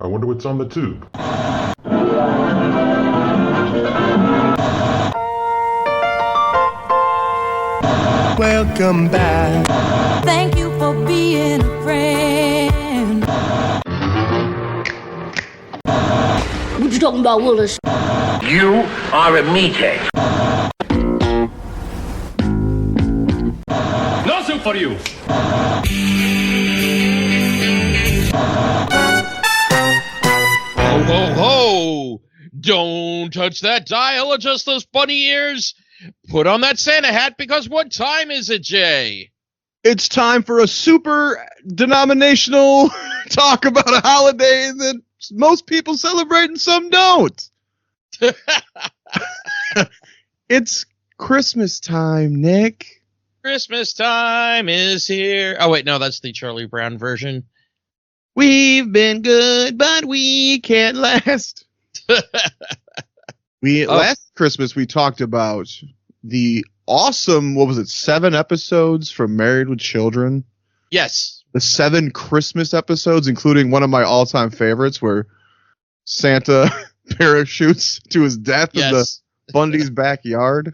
I wonder what's on the tube. Welcome back. Thank you for being a friend. What you talking about, Willis? You are a meathead. No soup for you. Ho, ho, ho! Don't touch that dial, adjust those bunny ears. Put on that Santa hat, because what time is it, Jay? It's time for a super denominational talk about a holiday that most people celebrate and some don't. It's Christmas time, Nick. Christmas time is here. Oh, wait, no, that's the Charlie Brown version. We've been good, but we can't last. Last Christmas we talked about the awesome, 7 episodes from Married with Children? Yes. The 7 Christmas episodes, including one of my all-time favorites where Santa parachutes to his death in the Bundy's backyard.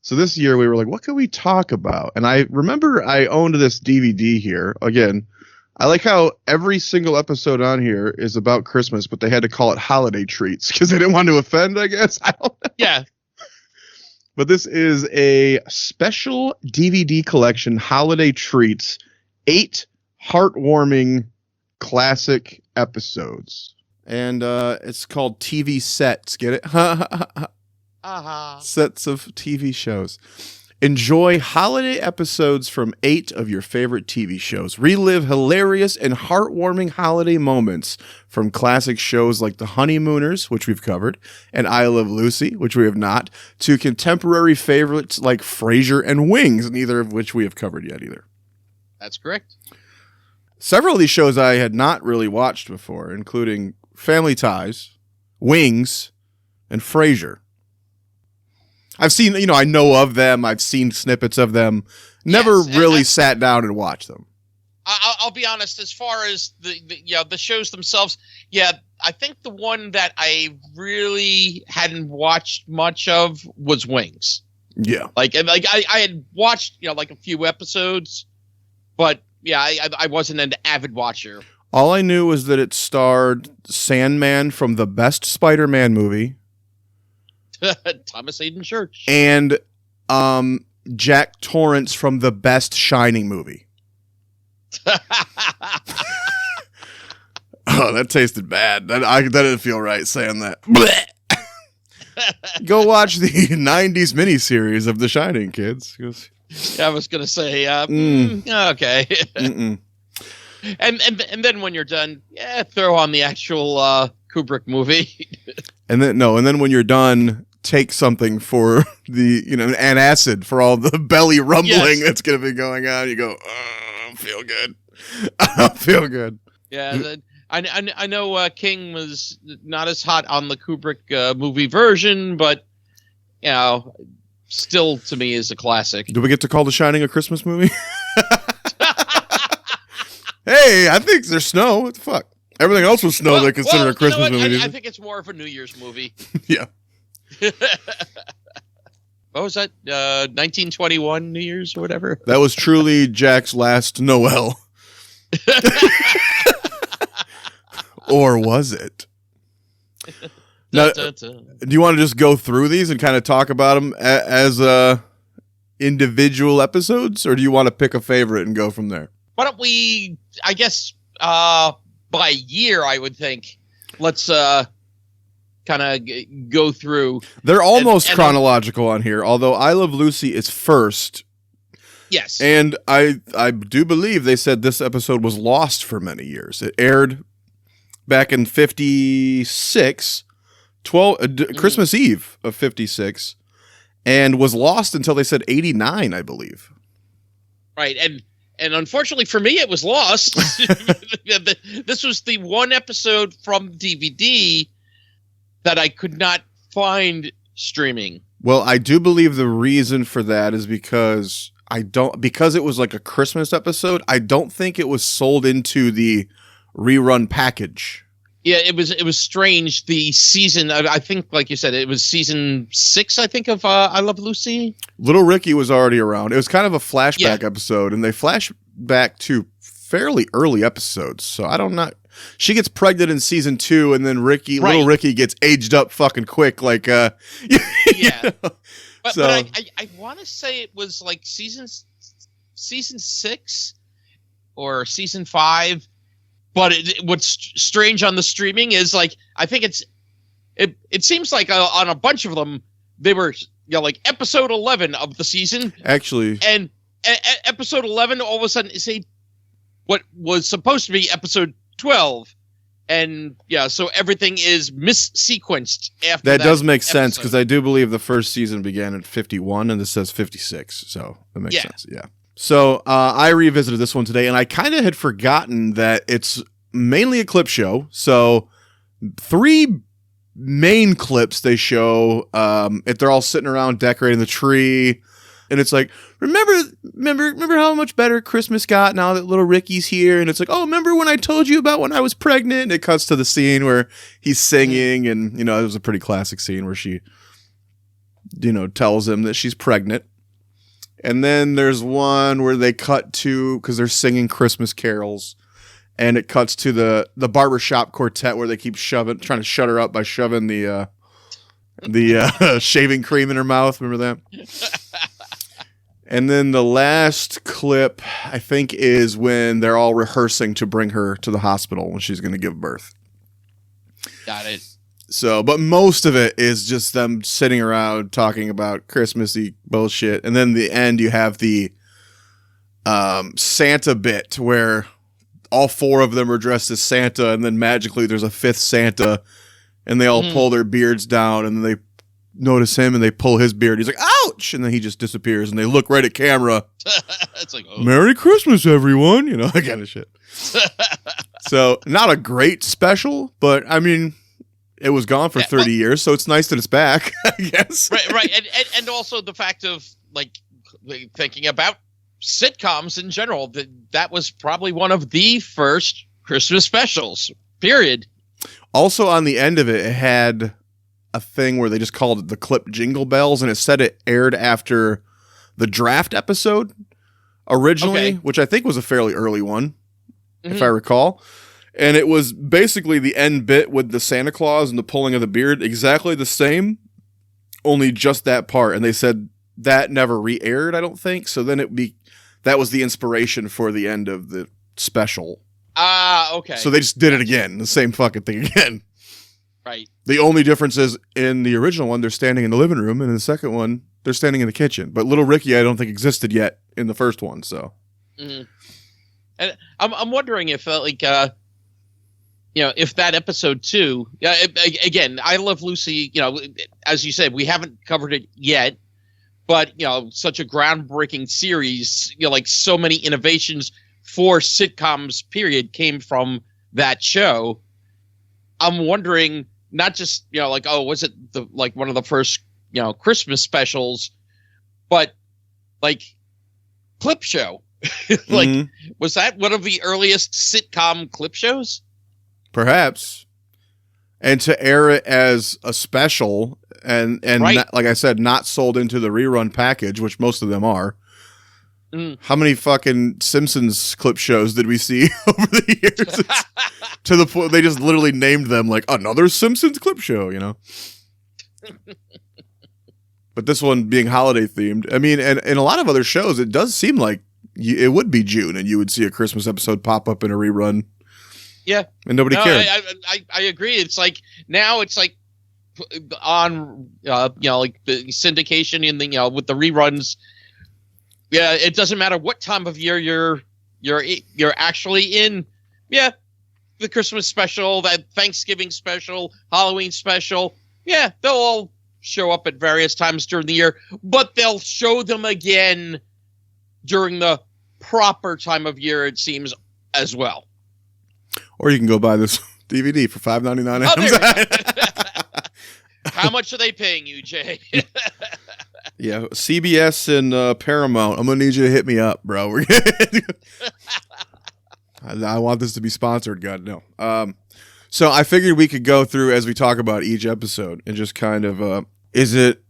So this year we were like, what can we talk about? And I remember I owned this DVD here. Again, I like how every single episode on here is about Christmas, but they had to call it holiday treats because they didn't want to offend, I guess. I don't know. Yeah. But this is a special DVD collection, Holiday Treats, 8 heartwarming classic episodes. And it's called TV Sets. Get it? Sets of TV shows. Enjoy holiday episodes from 8 of your favorite TV shows. Relive hilarious and heartwarming holiday moments from classic shows like The Honeymooners, which we've covered, and I Love Lucy, which we have not, to contemporary favorites like Frasier and Wings, neither of which we have covered yet either. That's correct. Several of these shows I had not really watched before, including Family Ties, Wings, and Frasier. I've seen, I know of them. I've seen snippets of them. Never really sat down and watched them. I'll be honest, as far as the shows themselves, I think the one that I really hadn't watched much of was Wings. Yeah. I had watched, a few episodes, but I wasn't an avid watcher. All I knew was that it starred Sandman from the best Spider-Man movie. Thomas Hayden Church. And Jack Torrance from the best Shining movie. Oh, that tasted bad. That didn't feel right saying that. Go watch the 90s miniseries of The Shining, kids. I was going to say, okay. And then when you're done, throw on the actual Kubrick movie. And then when you're done, take something for the, an acid for all the belly rumbling that's going to be going on. You go, I don't feel good. I don't feel good. Yeah, I know King was not as hot on the Kubrick movie version, but, still to me is a classic. Do we get to call The Shining a Christmas movie? Hey, I think there's snow. What the fuck? Everything else was snow they consider a Christmas movie. I think it's more of a New Year's movie. Yeah. What was that? 1921 New Year's or whatever? That was truly Jack's last Noel. Or was it? Now, do you want to just go through these and kind of talk about them as individual episodes, or do you want to pick a favorite and go from there? Why don't we, I guess, by year, I would think, let's kind of go through. They're almost chronological on here, although I Love Lucy is first. Yes. And I do believe they said this episode was lost for many years. It aired back in 56, Christmas Eve of 56, and was lost until they said 89, I believe. Right, and unfortunately for me, it was lost. This was the one episode from DVD that I could not find streaming. Well, I do believe the reason for that is because it was like a Christmas episode. I don't think it was sold into the rerun package. Yeah, it was strange. The season, I think, like you said, it was season 6, I think, of I Love Lucy. Little Ricky was already around. It was kind of a flashback episode, and they flash back to fairly early episodes. So I don't know. She gets pregnant in season 2, and then Little Ricky gets aged up fucking quick. Like, yeah. So, but I want to say it was like season 6 or season 5. But what's strange on the streaming is, like, I think it seems like on a bunch of them they were, like episode 11 of the season actually, and episode 11 all of a sudden is what was supposed to be episode 12, and so everything is missequenced after that does make episode. sense, because I do believe the first season began at 51 and this says 56, so that makes sense. Yeah. So I revisited this one today, and I kind of had forgotten that it's mainly a clip show. So 3 main clips they show. If they're all sitting around decorating the tree, and it's like, remember how much better Christmas got now that little Ricky's here? And it's like, oh, remember when I told you about when I was pregnant? And it cuts to the scene where he's singing, and it was a pretty classic scene where she, tells him that she's pregnant. And then there's one where they cut to, because they're singing Christmas carols, and it cuts to the barbershop quartet where they keep trying to shut her up by shoving the shaving cream in her mouth. Remember that? And then the last clip, I think, is when they're all rehearsing to bring her to the hospital when she's going to give birth. Got it. So, but most of it is just them sitting around talking about Christmassy bullshit. And then the end, you have the Santa bit where all 4 of them are dressed as Santa, and then magically there's a 5th Santa, and they all pull their beards down, and then they notice him and they pull his beard. He's like, ouch! And then he just disappears, and they look right at camera. It's like, oh. Merry Christmas, everyone! That kind of shit. So, not a great special, but I mean, it was gone for 30 years, so it's nice that it's back, I guess. Right. And also the fact of, like, thinking about sitcoms in general, that was probably one of the first Christmas specials, period. Also, on the end of it, it had a thing where they just called it the clip Jingle Bells, and it said it aired after the draft episode originally, which I think was a fairly early one, if I recall. And it was basically the end bit with the Santa Claus and the pulling of the beard, exactly the same, only just that part. And they said that never re-aired, I don't think. So then that was the inspiration for the end of the special. Okay. So they just did it again, the same fucking thing again. Right. The only difference is in the original one, they're standing in the living room, and in the second one, they're standing in the kitchen. But Little Ricky, I don't think existed yet in the first one. So, and I'm wondering if if that episode 2, again, I Love Lucy, as you said, we haven't covered it yet, but, such a groundbreaking series, like so many innovations for sitcoms, period, came from that show. I'm wondering, not just, was it one of the first, Christmas specials, but like clip show, was that one of the earliest sitcom clip shows? Perhaps. And to air it as a special and right. Not, like I said, not sold into the rerun package, which most of them are. How many fucking Simpsons clip shows did we see over the years? To the point they just literally named them like another Simpsons clip show, But this one being holiday themed, I mean, and in a lot of other shows, it does seem like it would be June and you would see a Christmas episode pop up in a rerun. Yeah, and nobody cared. I agree. It's like now it's like on like the syndication and the with the reruns. Yeah, it doesn't matter what time of year you're actually in. Yeah, the Christmas special, that Thanksgiving special, Halloween special. Yeah, they'll all show up at various times during the year, but they'll show them again during the proper time of year. It seems as well. Or you can go buy this DVD for $5.99. How much are they paying you, Jay? Yeah, CBS and Paramount. I'm gonna need you to hit me up, bro. I want this to be sponsored. God no. So I figured we could go through as we talk about each episode and just kind of, is it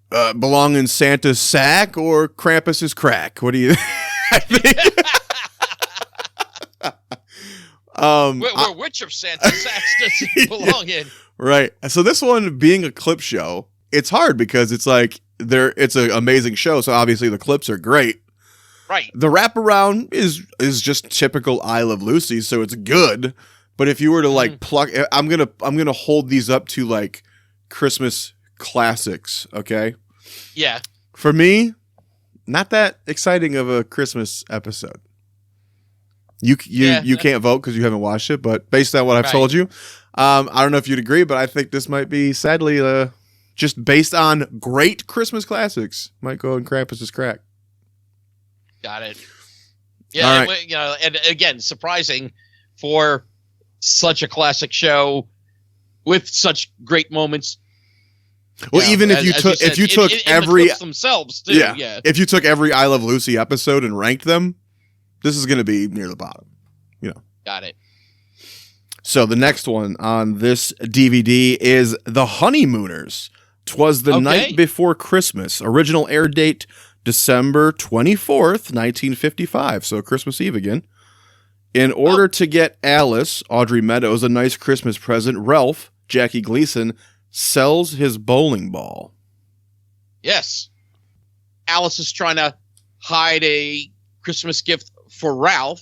belong in Santa's sack or Krampus's crack? What do you think? Which of Santa's sacks does it belong in? Right. So this one being a clip show, it's hard because it's like it's an amazing show. So obviously the clips are great. Right. The wraparound is just typical I Love Lucy, so it's good. But if you were to like pluck, I'm gonna hold these up to like Christmas classics. Okay. Yeah. For me, not that exciting of a Christmas episode. You can't vote because you haven't watched it, but based on what I've told you, I don't know if you'd agree, but I think this might be sadly just based on great Christmas classics. Might go in Krampus's crack. Got it. Yeah, right. And again, surprising for such a classic show with such great moments. Well, even if you took every themselves too. Yeah. If you took every I Love Lucy episode and ranked them, this is going to be near the bottom. Got it. So the next one on this DVD is The Honeymooners. 'Twas the Night Before Christmas. Original air date December 24th, 1955. So Christmas Eve again. In order to get Alice, Audrey Meadows, a nice Christmas present, Ralph, Jackie Gleason, sells his bowling ball. Yes. Alice is trying to hide a Christmas gift for Ralph.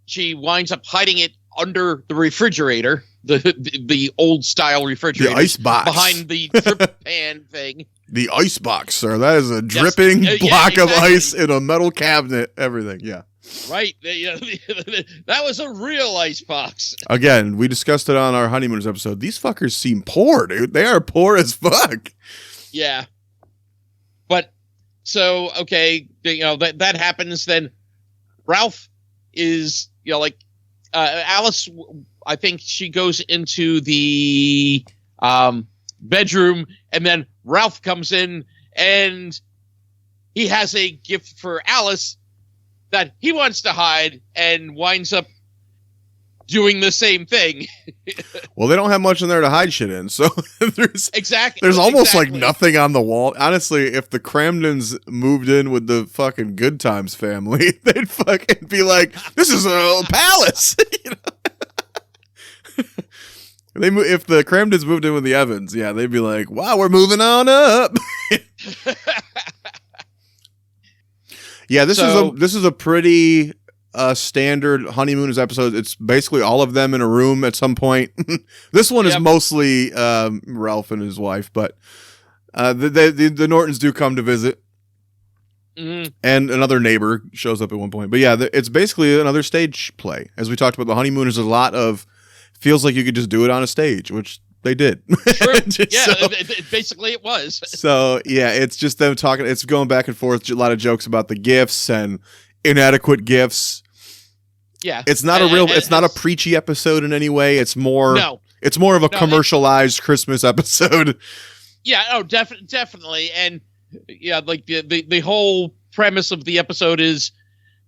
She winds up hiding it under the refrigerator, the old style refrigerator, the ice box behind the drip pan thing. The ice box, sir. That is a dripping block of ice in a metal cabinet. Everything, yeah. Right. That was a real ice box. Again, we discussed it on our Honeymooners episode. These fuckers seem poor, dude. They are poor as fuck. Yeah. But so that happens. Then Ralph is Alice. I think she goes into the bedroom, and then Ralph comes in, and he has a gift for Alice that he wants to hide, and winds up doing the same thing. Well, they don't have much in there to hide shit in, so there's almost like nothing on the wall. Honestly, if the Cramdens moved in with the fucking Good Times family, they'd fucking be like, "This is a palace." If the Cramdens moved in with the Evans, yeah, they'd be like, "Wow, we're moving on up." Yeah, this is a pretty standard Honeymooners episode. It's basically all of them in a room at some point. This one is mostly Ralph and his wife, but the Nortons do come to visit, and another neighbor shows up at one point. But yeah, it's basically another stage play. As we talked about, the Honeymooners, a lot of feels like you could just do it on a stage, which they did. True. Yeah, basically it was. So yeah, it's just them talking. It's going back and forth. A lot of jokes about the gifts and inadequate gifts. Yeah, it's not it's not a preachy episode in any way. It's more. No, it's more of a commercialized Christmas episode. Yeah. Oh, definitely. And yeah, like the whole premise of the episode is,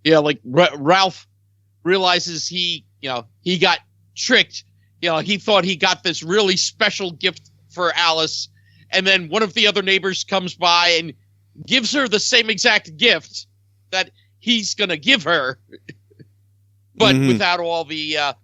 Ralph realizes he got tricked. He thought he got this really special gift for Alice, and then one of the other neighbors comes by and gives her the same exact gift that he's gonna give her, but without all the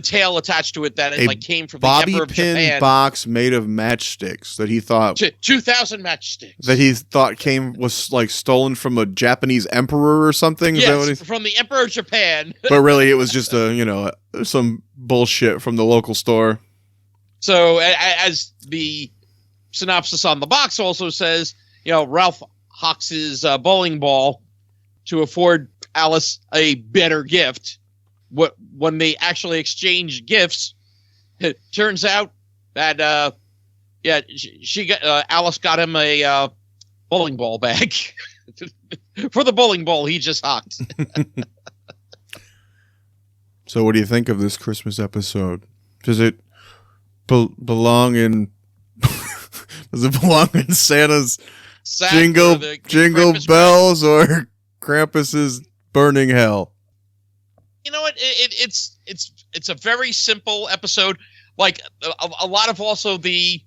tail attached to it that it came from the Emperor of Japan. Bobby pin box made of matchsticks that he thought 2,000 matchsticks that he thought was like stolen from a Japanese emperor or something. Yes, from the Emperor of Japan. But really, it was just some bullshit from the local store. So, as the synopsis on the box also says, Ralph hawks his bowling ball to afford Alice a better gift. When they actually exchange gifts, it turns out that Alice got him a bowling ball bag for the bowling ball he just hawked. So what do you think of this Christmas episode? Does it belong in Santa's jingle bells or Krampus's burning hell? You know what? It's It's a very simple episode. Like a lot of also the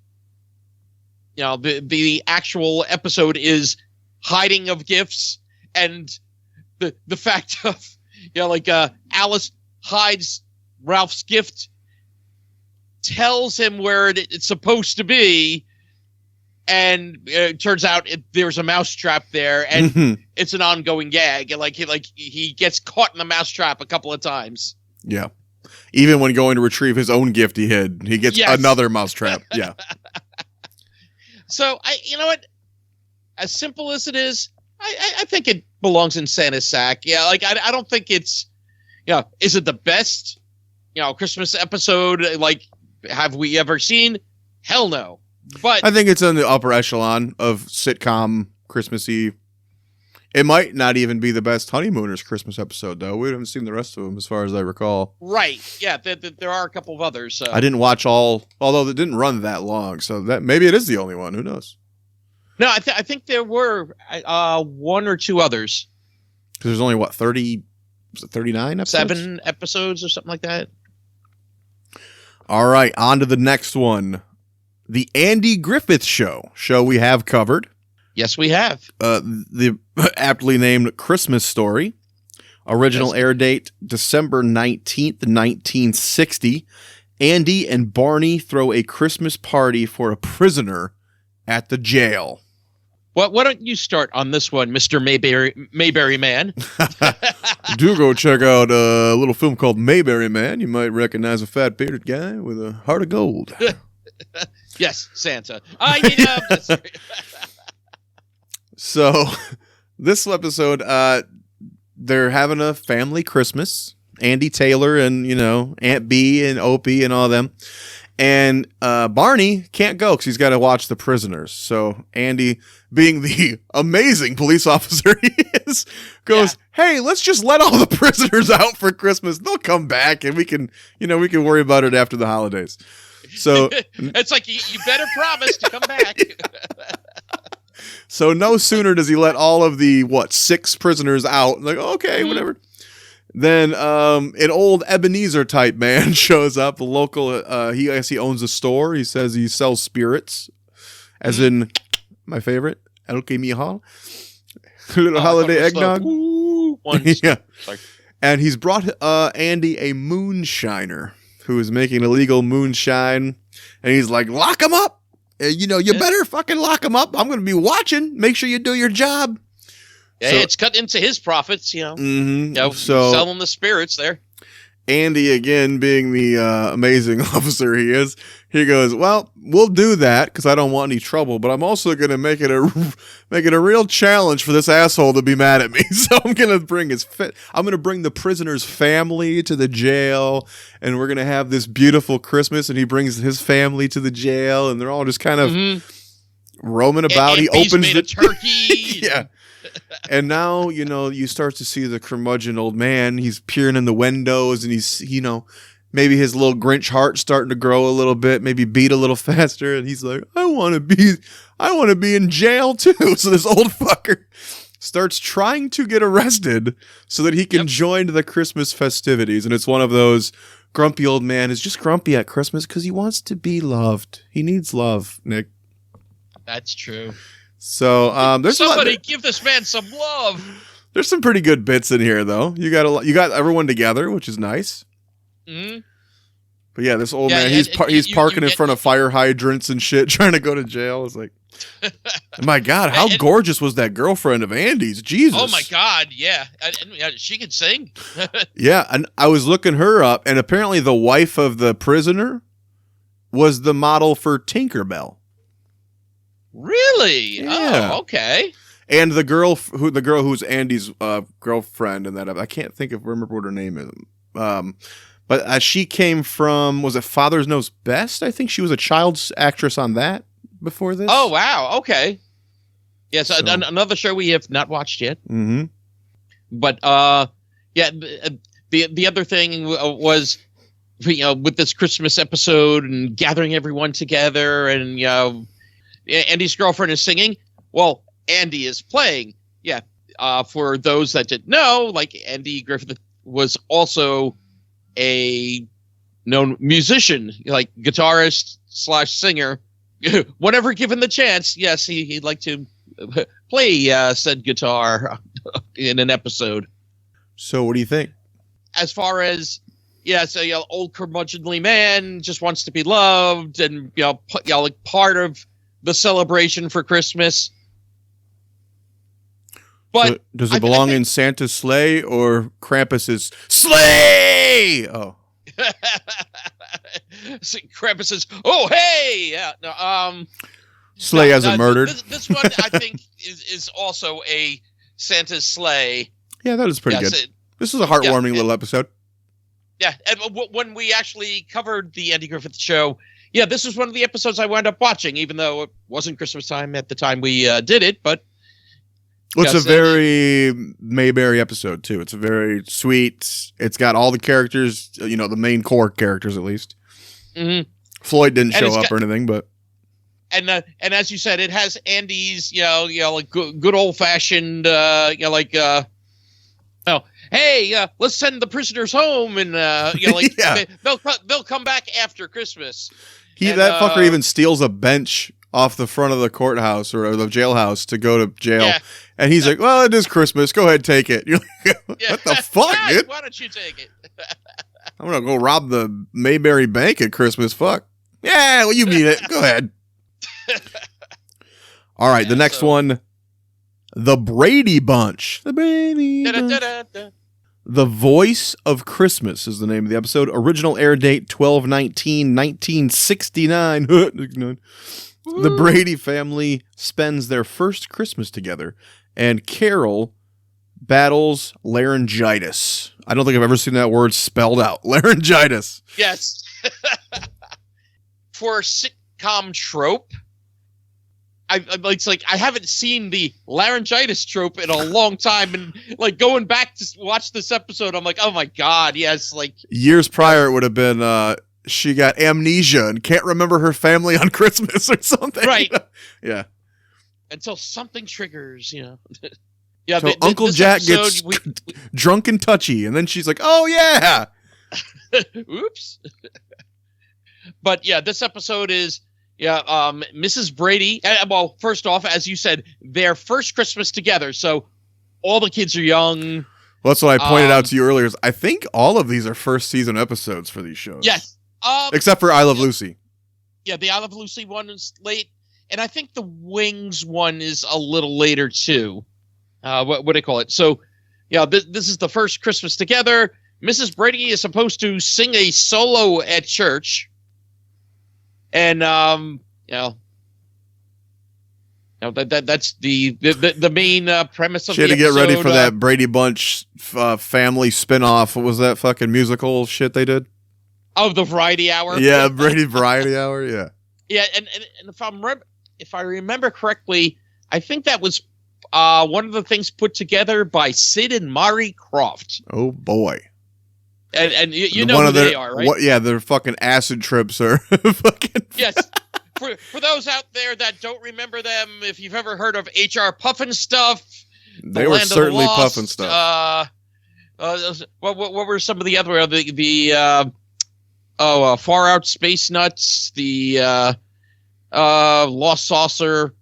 actual episode is hiding of gifts, and the fact of Alice hides Ralph's gift, tells him where it's supposed to be, and it turns out there's a mousetrap there, and it's an ongoing gag. He gets caught in the mousetrap a couple of times. Yeah. Even when going to retrieve his own gift he hid, he gets another mousetrap. Yeah. So you know what? As simple as it is, I think it belongs in Santa's sack. Yeah, I don't think it's, is it the best, Christmas episode have we ever seen? Hell no. But I think it's in the upper echelon of sitcom Christmassy. It might not even be the best Honeymooners Christmas episode, though. We haven't seen the rest of them, as far as I recall. Right. Yeah, there are a couple of others. So. I didn't watch all, although it didn't run that long, so that maybe it is the only one. Who knows? No, I think there were one or two others. Because there's only, 39 episodes? 7 episodes or something like that. All right, on to the next one. The Andy Griffith Show we have covered. Yes, we have. The aptly named Christmas Story. Original air date, December 19th, 1960. Andy and Barney throw a Christmas party for a prisoner at the jail. Well, why don't you start on this one, Mr. Mayberry Man? Do go check out a little film called Mayberry Man. You might recognize a fat bearded guy with a heart of gold. Yes, Santa. I need So, this episode, they're having a family Christmas. Andy Taylor and, Aunt Bee and Opie and all of them. And Barney can't go because he's got to watch The Prisoners. So, Andy, being the amazing police officer he is, goes, hey, let's just let all the prisoners out for Christmas. They'll come back and we can worry about it after the holidays. So, it's like, you better promise to come back. So no sooner does he let all of the 6 prisoners out, like, okay, whatever. Then an old Ebenezer type man shows up. The local, he owns a store. He says he sells spirits, as in my favorite, El Quimijal, little holiday eggnog. Yeah, sorry. And he's brought Andy a moonshiner who is making illegal moonshine, and he's like, lock him up. You better fucking lock him up. I'm going to be watching. Make sure you do your job. Yeah, it's cut into his profits, So selling the spirits there. Andy, again, being the amazing officer he is, he goes, well, we'll do that because I don't want any trouble, but I'm also going to make it a real challenge for this asshole to be mad at me. So I'm going to bring the prisoner's family to the jail, and we're going to have this beautiful Christmas, and he brings his family to the jail, and they're all just kind of roaming about. He opens the turkey. Yeah. And now, you start to see the curmudgeon old man. He's peering in the windows, and he's, maybe his little Grinch heart starting to grow a little bit, maybe beat a little faster. And he's like, I want to be in jail too. So this old fucker starts trying to get arrested so that he can join the Christmas festivities. And it's one of those grumpy old man is just grumpy at Christmas because he wants to be loved. He needs love, Nick. That's true. So there's somebody give this man some love. There's some pretty good bits in here, though. You got everyone together, which is nice. Mm-hmm. But yeah, this old man, he's parking in front of fire hydrants and shit, trying to go to jail. It's like, my God, how gorgeous was that girlfriend of Andy's? Jesus. Oh my God, yeah, and she could sing. Yeah, and I was looking her up, and apparently the wife of the prisoner was the model for Tinkerbell. Really? Yeah. Oh, okay. And the girl who's Andy's girlfriend, and that I can't remember what her name is. But she came from, was it Father's Knows Best? I think she was a child's actress on that before this. Oh wow, okay. Yes, another show we have not watched yet. Mm-hmm. But the other thing was, with this Christmas episode and gathering everyone together, and Andy's girlfriend is singing. Well, Andy is playing. Yeah. For those that didn't know, Andy Griffith was also a known musician, like guitarist / singer. Whenever given the chance, yes, he'd like to play said guitar in an episode. So what do you think? As far as, so old curmudgeonly man just wants to be loved, and like part of the celebration for Christmas. But so does it belong in Santa's sleigh or Krampus's sleigh? Oh, Krampus says, "Oh hey, yeah." No, sleigh hasn't murdered. This one I think is also a Santa's sleigh. Yeah, that is pretty good. This is a heartwarming little episode. Yeah, and when we actually covered the Andy Griffith Show, this was one of the episodes I wound up watching, even though it wasn't Christmas time at the time we did it. But it's a very Mayberry episode too. It's a very sweet. It's got all the characters, the main core characters at least. Mm-hmm. Floyd didn't show up or anything, but and as you said, it has Andy's like good old fashioned hey, let's send the prisoners home, and they'll come back after Christmas. That fucker even steals a bench off the front of the courthouse or the jailhouse to go to jail, and he's like, "Well, it is Christmas. Go ahead, take it." You're like, "What the fuck, dude? Why don't you take it?" I'm gonna go rob the Mayberry Bank at Christmas. Fuck. Yeah, well, you mean it. Go ahead. All right, the next one. The Brady Bunch. The Brady Bunch. The Voice of Christmas is the name of the episode. Original air date 12/19/1969. The Brady family spends their first Christmas together, and Carol battles laryngitis. I don't think I've ever seen that word spelled out. Laryngitis. Yes. For a sitcom trope, I haven't seen the laryngitis trope in a long time, and like going back to watch this episode, I'm like, oh my god, yes, like years prior it would have been she got amnesia and can't remember her family on Christmas or something, right? Yeah, until something triggers, So Uncle Jack gets drunk and touchy, and then she's like, oh yeah, oops. But this episode is. Mrs. Brady. Well, first off, as you said, their first Christmas together, so all the kids are young. Well, that's what I pointed out to you earlier. I think all of these are first season episodes for these shows. Yes, except for I Love Lucy. Yeah, the I Love Lucy one is late, and I think the Wings one is a little later too. What do they call it? So, this is the first Christmas together. Mrs. Brady is supposed to sing a solo at church. And that's the main premise of the episode. She had to get ready for that Brady Bunch family spinoff. What was that fucking musical shit they did? Oh, the Variety Hour. Yeah, Brady Variety Hour. Yeah. Yeah, and if I remember correctly, I think that was one of the things put together by Sid and Mari Croft. Oh boy. And you know who they are, right? Their fucking acid trips are fucking... Yes. For those out there that don't remember them, if you've ever heard of HR Puffin Stuff... They were certainly puffin stuff. What were some of the other... Far Out Space Nuts, the Lost Saucer...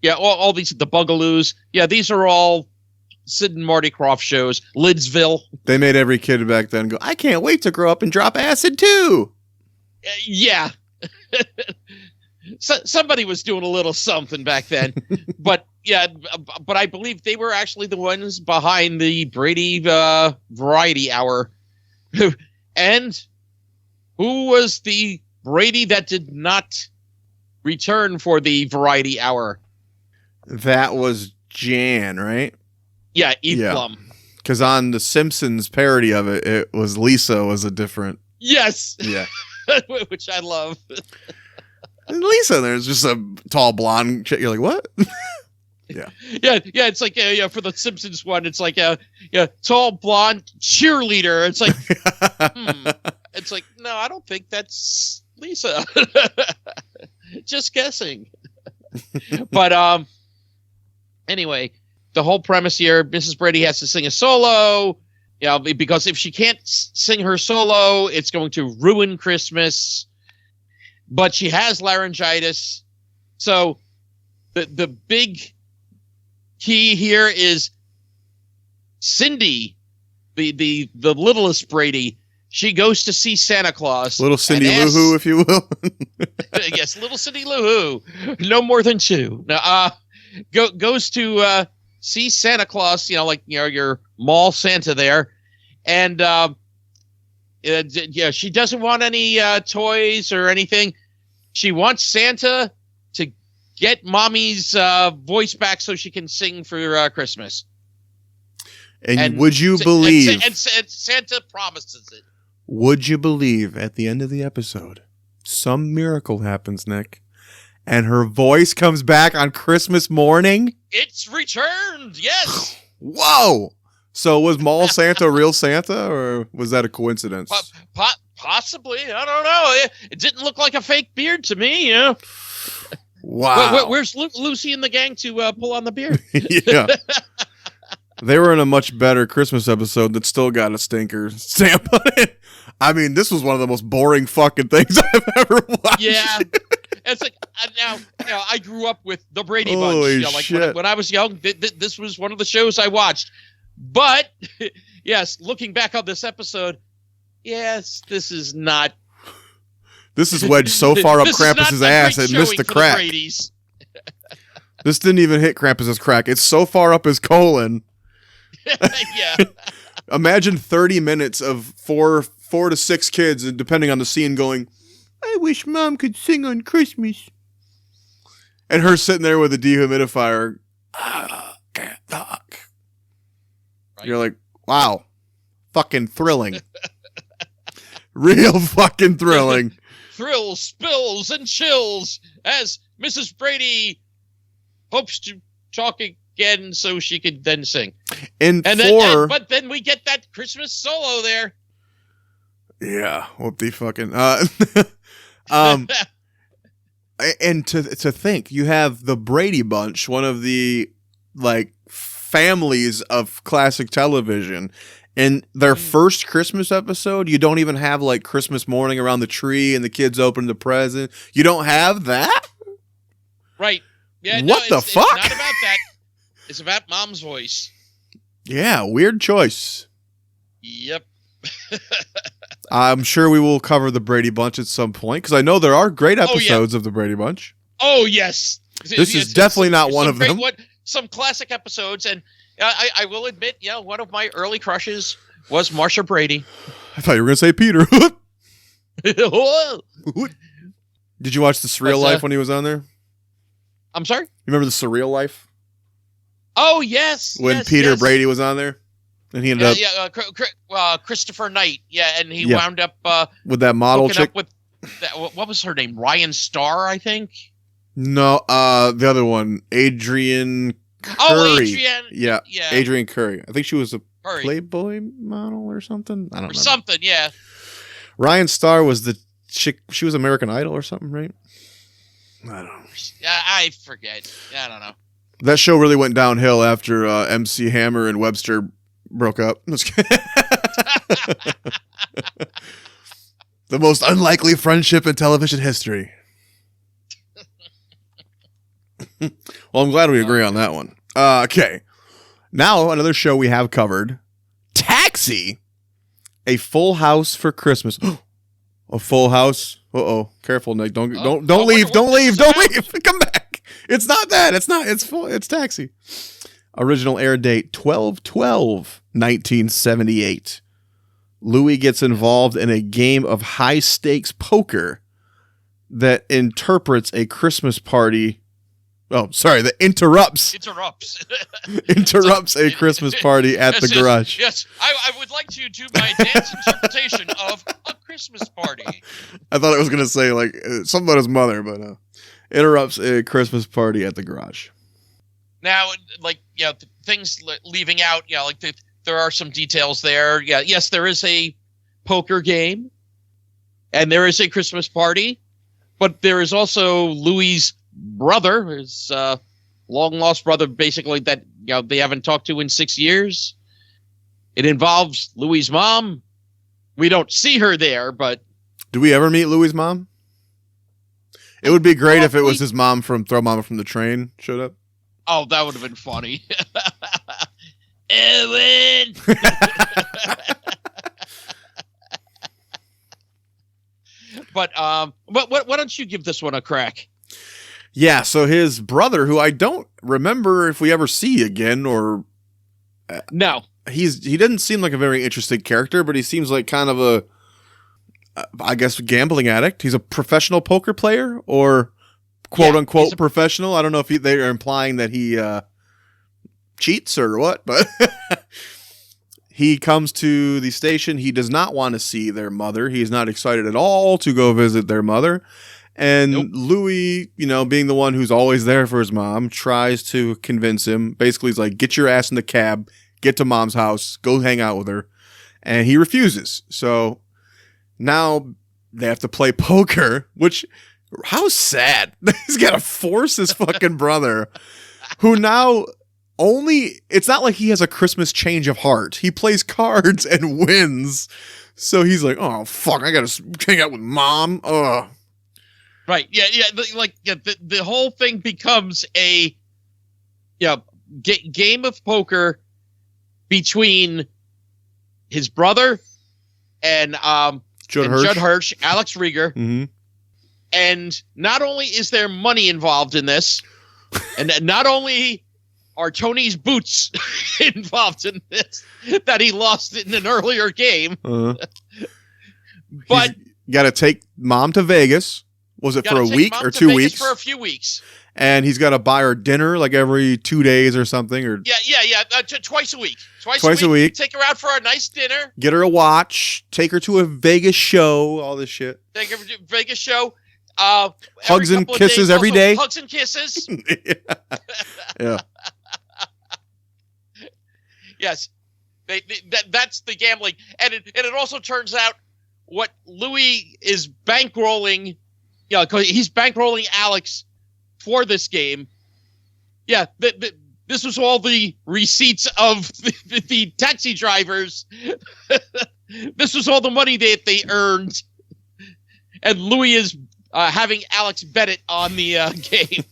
Yeah, all these... The Bugaloos. Yeah, these are all... Sid and Marty Croft shows. Lidsville. They made every kid back then go, I can't wait to grow up and drop acid too. Yeah. Somebody was doing a little something back then. But I believe they were actually the ones behind the Brady Variety Hour. And who was the Brady that did not return for the Variety Hour? That was Jan, right? Yeah, Eve Plum. Because on the Simpsons parody of it, it was Lisa was a different... Yes. Yeah. Which I love. And Lisa, there's just a tall blonde chick. You're like, what? Yeah. Yeah, it's like, for the Simpsons one, it's like, tall blonde cheerleader. It's like, It's like, no, I don't think that's Lisa. Just guessing. But, anyway... The whole premise here, Mrs. Brady has to sing a solo. You know, because if she can't sing her solo, it's going to ruin Christmas. But she has laryngitis. So the big key here is Cindy, the littlest Brady. She goes to see Santa Claus. Little Cindy Lou Who, if you will. Yes, little Cindy Lou Who. No more than two. Now, goes to see Santa Claus, your mall Santa there. And she doesn't want any toys or anything. She wants Santa to get Mommy's voice back so she can sing for Christmas. And would you believe? And Santa promises it. Would you believe at the end of the episode, some miracle happens, Nick, and her voice comes back on Christmas morning? It's returned, yes. Whoa! So was Mall Santa real Santa, or was that a coincidence? Possibly. I don't know. It didn't look like a fake beard to me, Wow. Where's Lucy and the gang to pull on the beard? Yeah. They were in a much better Christmas episode that still got a stinker stamp on it. I mean, this was one of the most boring fucking things I've ever watched. Yeah. It's like, now, I grew up with the Brady Bunch. Holy shit. When I was young, this was one of the shows I watched. But, yes, looking back on this episode, yes, this is not. This is wedged so far up Krampus's ass it missed the crack. This didn't even hit Krampus's crack. It's so far up his colon. Yeah. Imagine 30 minutes of four to six kids, depending on the scene, going, I wish Mom could sing on Christmas. And her sitting there with a dehumidifier. Can't talk. Right. You're like, wow. Fucking thrilling. Real fucking thrilling. Thrills, spills, and chills as Mrs. Brady hopes to talk again so she could then sing. But then we get that Christmas solo there. Yeah, whoop-de fucking. And to think, you have the Brady Bunch, one of the families of classic television. In their first Christmas episode, you don't even have Christmas morning around the tree and the kids open the present. You don't have that? Right. Yeah. What the fuck? It's not about that. It's about Mom's voice. Yeah, weird choice. Yep. I'm sure we will cover the Brady Bunch at some point, because I know there are great episodes of the Brady Bunch. Oh, yes. This is definitely not one of them. Some classic episodes, and I will admit, one of my early crushes was Marsha Brady. I thought you were going to say Peter. Did you watch The Surreal Life when he was on there? I'm sorry? You remember The Surreal Life? Oh, yes. When Peter Brady was on there? And he ended up... Christopher Knight. Yeah, and he wound up... with that model chick? Up with what was her name? Ryan Starr, I think? No, the other one. Adrian Curry. Oh, Adrian. Yeah, Adrian Curry. I think she was a Playboy model or something. I don't know. Something, yeah. Ryan Starr was the chick. She was American Idol or something, right? I don't know. I forget. I don't know. That show really went downhill after MC Hammer and Webster broke up. The most unlikely friendship in television history. Well, I'm glad we agree on that one. Okay. Now, another show we have covered. Taxi. A Full House for Christmas. A Full House. Uh-oh. Careful, Nick. Don't leave. Don't leave. Don't leave. Come back. It's not that. It's Taxi. Original air date 12/12/1978. Louis gets involved in a game of high-stakes poker that interprets a Christmas party. Oh, sorry, that interrupts a Christmas party at the garage. Yes, I would like to do my dance interpretation of a Christmas party. I thought it was going to say something about his mother, but interrupts a Christmas party at the garage. Now, things leaving out, there are some details there. Yeah, yes, there is a poker game, and there is a Christmas party, but there is also Louis' brother, his long lost brother, basically that they haven't talked to in 6 years, It involves Louie's mom. We don't see her there, but do we ever meet Louie's mom? It would be great if it was his mom from Throw Mama from the Train showed up. Oh, that would have been funny. Ellen. But why don't you give this one a crack? Yeah, so his brother, who I don't remember if we ever see again, or no, he didn't seem like a very interesting character, but he seems like kind of a, I guess, gambling addict. He's a professional poker player, or quote unquote professional. I don't know if they are implying that he cheats or what, but he comes to the station. He does not want to see their mother. He's not excited at all to go visit their mother. And Louis, being the one who's always there for his mom, tries to convince him. Basically, he's like, get your ass in the cab, get to mom's house, go hang out with her. And he refuses. So now they have to play poker, which, how sad. He's got to force his fucking brother, who now it's not like he has a Christmas change of heart. He plays cards and wins. So he's like, oh, fuck, I got to hang out with mom. Ugh. Right. Yeah. The whole thing becomes a game of poker between his brother and Judd Hirsch, Alex Rieger. Mm-hmm. And not only is there money involved in this, and not only are Tony's boots involved in this that he lost in an earlier game, but you got to take mom to Vegas. Was it for a week or 2 weeks? For a few weeks. And he's got to buy her dinner like every 2 days or something. Or twice a week. Twice a week. Take her out for a nice dinner. Get her a watch. Take her to a Vegas show. All this shit. Take her to a Vegas show. Hugs and kisses every day. Hugs and kisses. Yeah. Yes. That's the gambling. And it also turns out what Louis is bankrolling, because he's bankrolling Alex for this game. Yeah, this was all the receipts of the taxi drivers. This was all the money that they earned. And Louis is having Alex bet it on the game.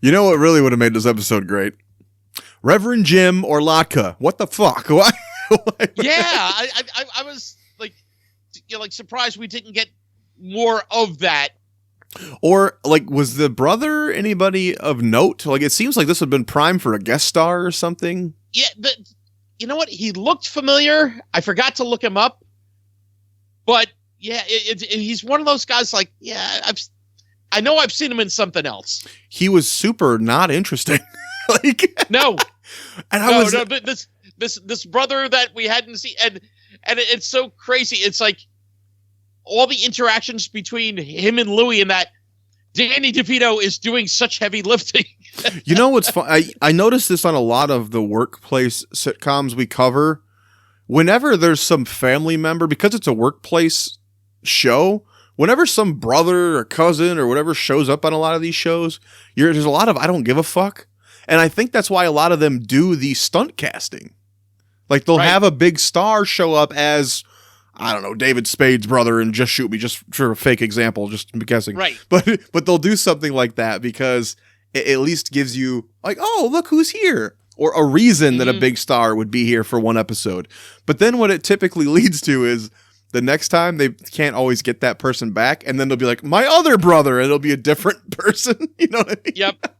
You know what really would have made this episode great? Reverend Jim or Latka. What the fuck? What? Yeah, I was like surprised we didn't get more of that. Or was the brother anybody of note? It seems like this would have been prime for a guest star or something. Yeah, you know what? He looked familiar. I forgot to look him up, but yeah, he's one of those guys. I know I've seen him in something else. He was super not interesting. No, and this brother that we hadn't seen, and it's so crazy. It's like all the interactions between him and Louis, and that Danny DeVito is doing such heavy lifting. You know what's fun? I noticed this on a lot of the workplace sitcoms we cover. Whenever there's some family member, because it's a workplace show, whenever some brother or cousin or whatever shows up on a lot of these shows, there's a lot of I don't give a fuck. And I think that's why a lot of them do the stunt casting. They'll have a big star show up as, I don't know, David Spade's brother and Just Shoot Me, just for a fake example, just guessing. Right. But they'll do something like that because it at least gives you oh, look who's here. Or a reason that a big star would be here for one episode. But then what it typically leads to is the next time they can't always get that person back. And then they'll be like, my other brother. And it'll be a different person. You know what I mean? Yep.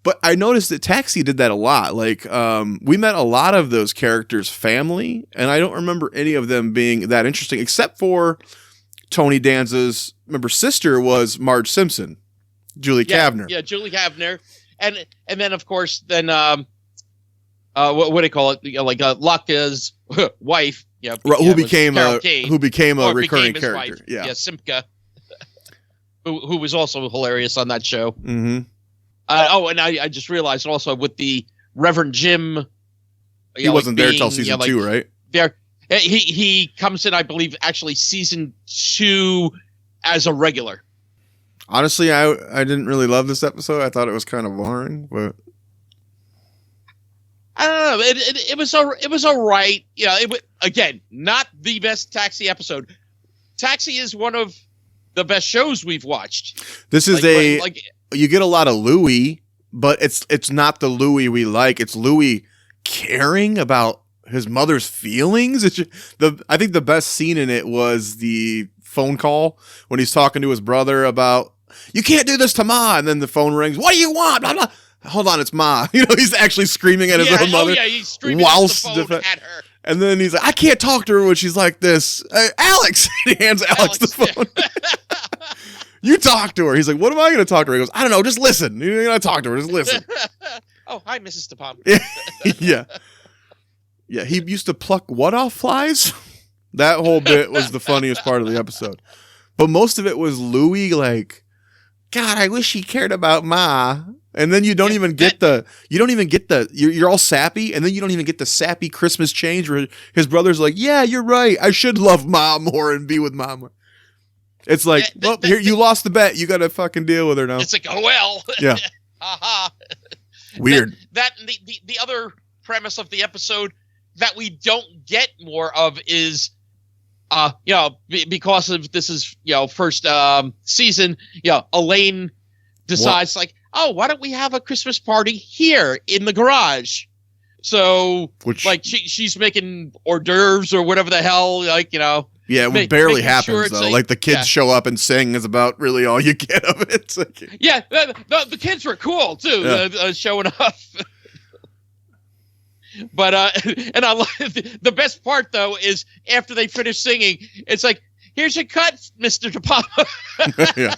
But I noticed that Taxi did that a lot. We met a lot of those characters' family, and I don't remember any of them being that interesting, except for Tony Danza's sister was Marge Simpson, Julie Kavner. Yeah, Julie Kavner, and then of course what do they call it? Laka's wife, who became a recurring character. Wife. Yeah, Simka, who was also hilarious on that show. Mm-hmm. And I just realized also with the Reverend Jim, he wasn't there till season 2, right? There, he comes in, I believe, actually season 2 as a regular. Honestly, I didn't really love this episode. I thought it was kind of boring, but I don't know. It was all right. Again, not the best Taxi episode. Taxi is one of the best shows we've watched. This is you get a lot of Louis, but it's not the Louis we like. It's Louis caring about his mother's feelings. I think the best scene in it was the phone call when he's talking to his brother about, you can't do this to Ma, and then the phone rings. What do you want? Blah, blah. Hold on, it's Ma. He's actually screaming at his own mother. Oh yeah, he's screaming at her. And then he's like, I can't talk to her when she's like this. Alex! He hands Alex the phone. You talk to her. He's like, what am I going to talk to her? He goes, I don't know, just listen. You're going to talk to her, just listen. Oh, hi, Mrs. DePalma. Yeah. Yeah, he used to pluck what off flies? That whole bit was the funniest part of the episode. But most of it was Louis like, God, I wish he cared about Ma. And then you don't even get you're all sappy, and then you don't even get the sappy Christmas change where his brother's like, yeah, you're right. I should love Ma more and be with Ma more. It's like, here, you lost the bet. You got to fucking deal with her now. It's like, oh, well. Yeah. Aha. Weird. The other premise of the episode that we don't get more of is, because of this is, first season, Elaine decides why don't we have a Christmas party here in the garage? So, she's making hors d'oeuvres or whatever the hell, Yeah, it barely happens, though. The kids show up and sing is about really all you get of it. The kids were cool, too, showing up. But, and I love the best part, though, is after they finish singing, it's like, here's your cut, Mr. DePapa. Yeah.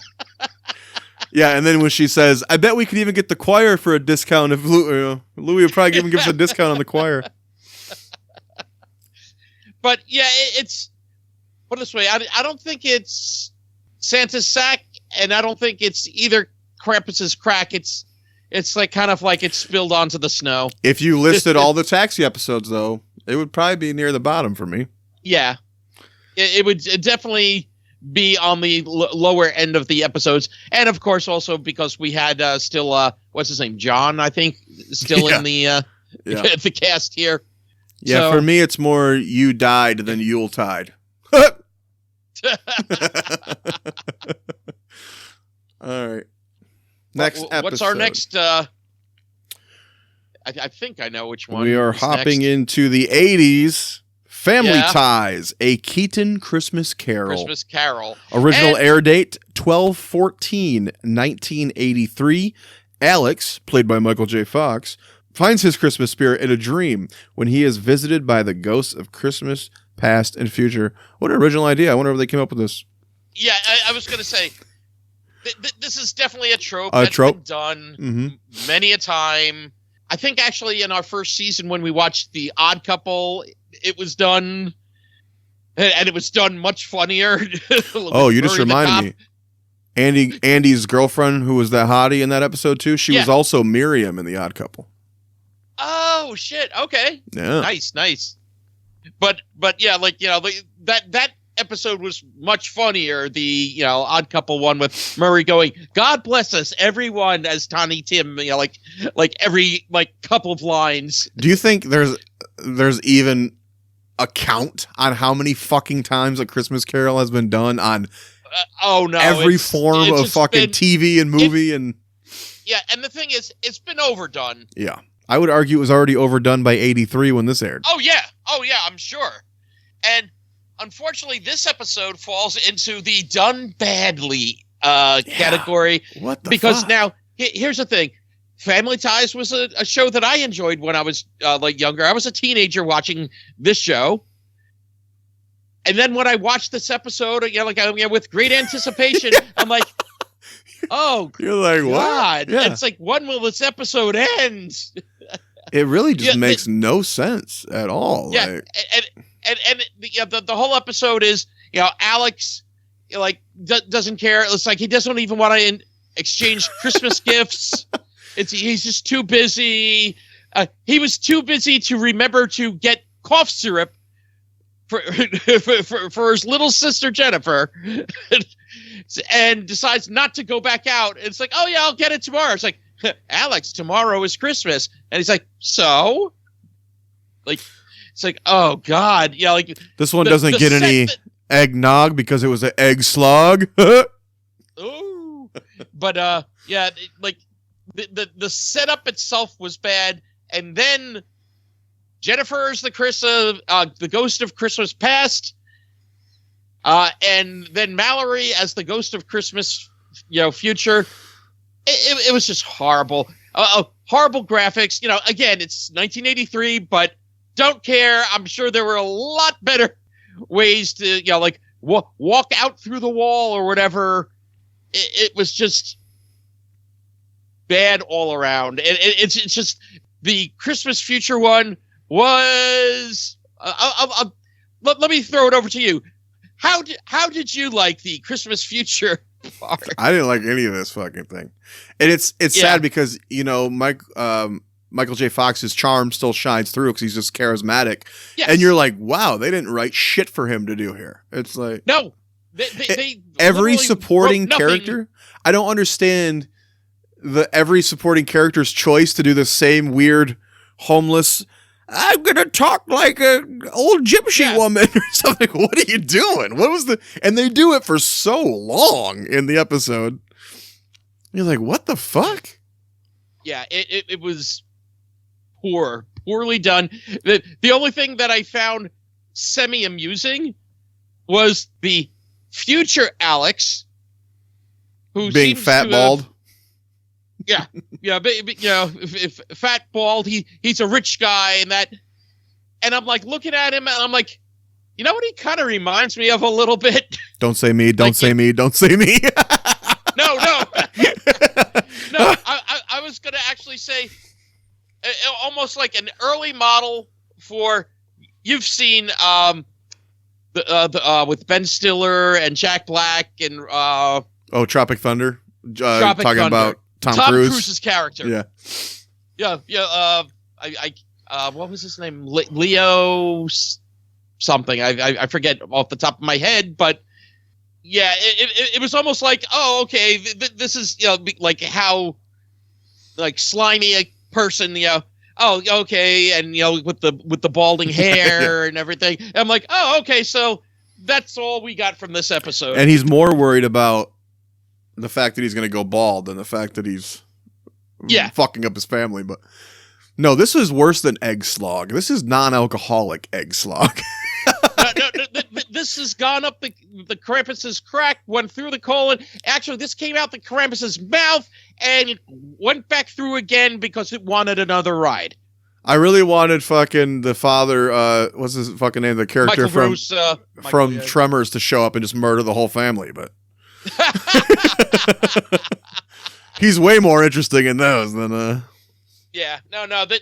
Yeah, and then when she says, I bet we could even get the choir for a discount if Louis would probably even give us a discount on the choir. But, yeah, put it this way, I don't think it's Santa's sack, and I don't think it's either Krampus's crack. It's kind of like it's spilled onto the snow. If you listed all the Taxi episodes, though, it would probably be near the bottom for me. Yeah. It would definitely be on the lower end of the episodes. And, of course, also because we had still, what's his name, John, I think, still in the the cast here. Yeah, so, for me, it's more you died than Yuletide. All right. Next episode. What's our next? I think I know which one. We are hopping into the 80s. Family Ties, A Keaton Christmas Carol. Christmas Carol. Original air date 12/14/1983. Alex, played by Michael J. Fox, finds his Christmas spirit in a dream when he is visited by the ghosts of Christmas past and future. What an original idea. I wonder if they came up with this. Yeah, I was going to say, this is definitely a trope that's been done many a time. I think actually in our first season when we watched The Odd Couple, it was done, and it was done much funnier. Oh, you just reminded me. Andy's girlfriend, who was that hottie in that episode too, she was also Miriam in The Odd Couple. Oh, shit. Okay. Yeah. Nice. But yeah, that episode was much funnier. The Odd Couple one with Murray going, "God bless us, everyone," as Tiny Tim. Every couple of lines. Do you think there's even a count on how many fucking times A Christmas Carol has been done on? Oh no, every form of fucking TV and movie and. Yeah, and the thing is, it's been overdone. Yeah, I would argue it was already overdone by '83 when this aired. Oh yeah, I'm sure, and. Unfortunately, this episode falls into the done badly category. What the fuck? Now, here's the thing. Family Ties was a show that I enjoyed when I was younger. I was a teenager watching this show. And then when I watched this episode, with great anticipation, I'm like, oh, you're like, God. What? Yeah. It's like, when will this episode end? It really just makes no sense at all. Yeah, And the whole episode is, Alex, doesn't care. It's like he doesn't even want to exchange Christmas gifts. He's just too busy. He was too busy to remember to get cough syrup for his little sister Jennifer, and decides not to go back out. It's like, oh yeah, I'll get it tomorrow. It's like, Alex, tomorrow is Christmas, and he's like, so. Like, it's like, oh God, yeah. Like this one doesn't get any eggnog because it was an egg slog. Ooh, but yeah, like the setup itself was bad, and then Jennifer's the ghost of Christmas past, and then Mallory as the ghost of Christmas, future. It was just horrible. Horrible graphics. Again, it's 1983, but don't care. I'm sure there were a lot better ways to, like walk out through the wall or whatever. It was just bad all around. It's just the Christmas future one was. Let me throw it over to you. How did you like the Christmas future part? I didn't like any of this fucking thing, and it's sad because Michael J. Fox's charm still shines through because he's just charismatic, and you're like, wow, they didn't write shit for him to do here. It's like no, they every supporting character. I don't understand every supporting character's choice to do the same weird homeless. I'm gonna talk like an old gypsy woman or something. What are you doing? What was and they do it for so long in the episode. You're like, what the fuck? Yeah, it was poorly done. The only thing that I found semi-amusing was the future Alex, who being fat bald. Yeah, but if fat bald, he's a rich guy and I'm like looking at him and I'm like, you know what he kind of reminds me of a little bit? Don't say me, don't say me, don't say me. No. I was gonna actually say almost like an early model for you've seen with Ben Stiller and Jack Black and Tropic Thunder. Tropic talking Thunder. About Tom Cruise's character. Yeah. What was his name? Leo something. I forget off the top of my head, but yeah, it was almost like, oh, okay, this is like how like slimy a person, oh, okay, and with the balding hair and everything. And I'm like, oh, okay, so that's all we got from this episode. And he's more worried about the fact that he's going to go bald than the fact that he's fucking up his family. But no, this is worse than egg slog. This is non-alcoholic egg slog. No, this has gone up the Krampus's crack, went through the colon. Actually, this came out the Krampus's mouth, and it went back through again because it wanted another ride. I really wanted fucking the father, what's his fucking name? The character from Tremors to show up and just murder the whole family, but he's way more interesting in those than Yeah, no. That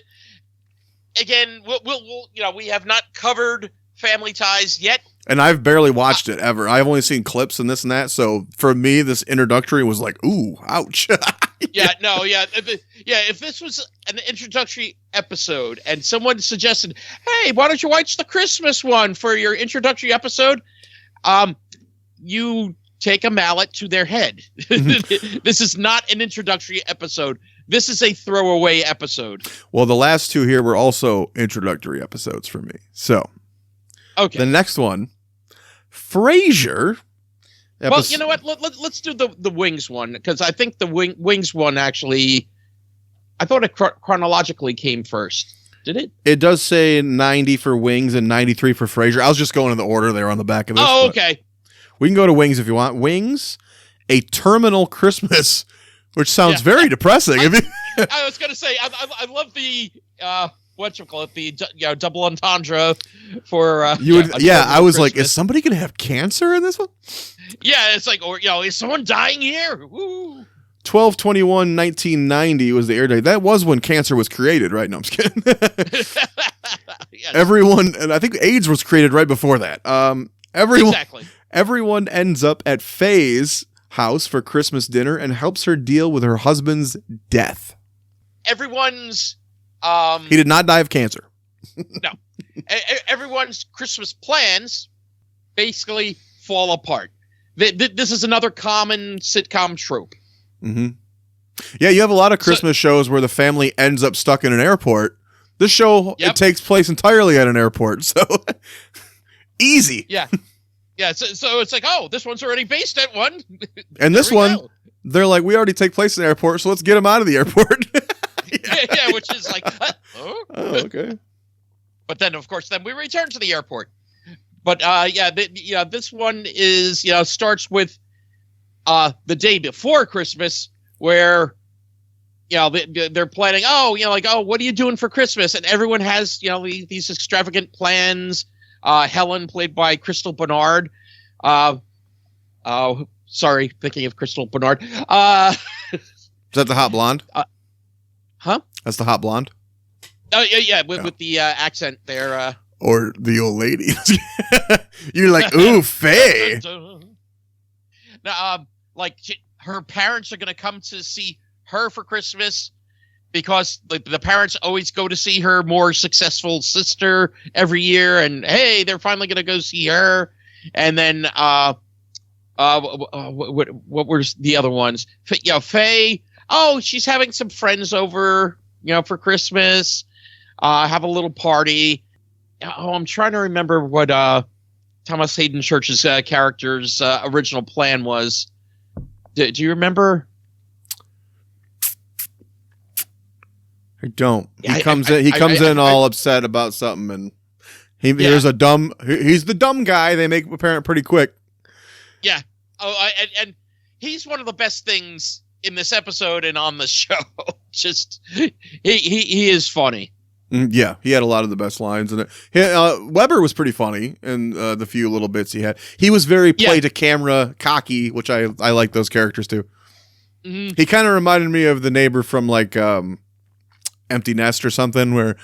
again, we'll we have not covered Family Ties yet, and I've barely watched it ever. I've only seen clips and this and that. So for me, this introductory was like, ooh, ouch. If this was an introductory episode and someone suggested, hey, why don't you watch the Christmas one for your introductory episode? You take a mallet to their head. This is not an introductory episode. This is a throwaway episode. Well, the last two here were also introductory episodes for me. So, okay. The next one, Frasier. Well, you know what? Let's do the Wings one, because I think the Wings one actually, I thought it chronologically came first. Did it? It does say 90 for Wings and 93 for Frasier. I was just going in the order there on the back of this. Oh, okay. We can go to Wings if you want. Wings, A Terminal Christmas, which sounds very depressing. I was going to say, I love the whatchamacallit, the double entendre for you would. I was Christmas. Like, is somebody going to have cancer in this one? Yeah, it's like, or is someone dying here? Woo. 12/21/1990 was the air date. That was when cancer was created, right? No, I'm just kidding. Yes. Everyone, and I think AIDS was created right before that. Everyone ends up at Faye's house for Christmas dinner and helps her deal with her husband's death. Everyone's he did not die of cancer. No. Everyone's Christmas plans basically fall apart. This is another common sitcom trope. Mm-hmm. Yeah, you have a lot of Christmas shows where the family ends up stuck in an airport This show, it takes place entirely at an airport, so easy. Yeah. Yeah, so it's like, oh, this one's already based at one. And this one, they're like, we already take place in the airport, so let's get them out of the airport. yeah, which is like, oh, okay. But then, of course, we return to the airport. But this one is, starts with the day before Christmas, where they're planning. What are you doing for Christmas? And everyone has these extravagant plans. Helen, played by Crystal Bernard. Sorry, thinking of Crystal Bernard. Is that the hot blonde? Huh? That's the hot blonde? Oh, yeah, with the accent there. Or the old lady. You're like, ooh, Faye. Now, her parents are going to come to see her for Christmas because the parents always go to see her more successful sister every year. And, hey, they're finally going to go see her. And then what were the other ones? Faye, she's having some friends over, for Christmas. Have a little party. I'm trying to remember what Thomas Hayden Church's character's original plan was. Do you remember? I don't. He comes in all upset about something, and he's the dumb guy. They make apparent pretty quick. Yeah. And he's one of the best things in this episode and on the show. Just he is funny. Yeah, he had a lot of the best lines in it. Weber was pretty funny in the few little bits he had. He was very play to camera, cocky, which I like those characters too. Mm-hmm. He kind of reminded me of the neighbor from like Empty Nest or something, where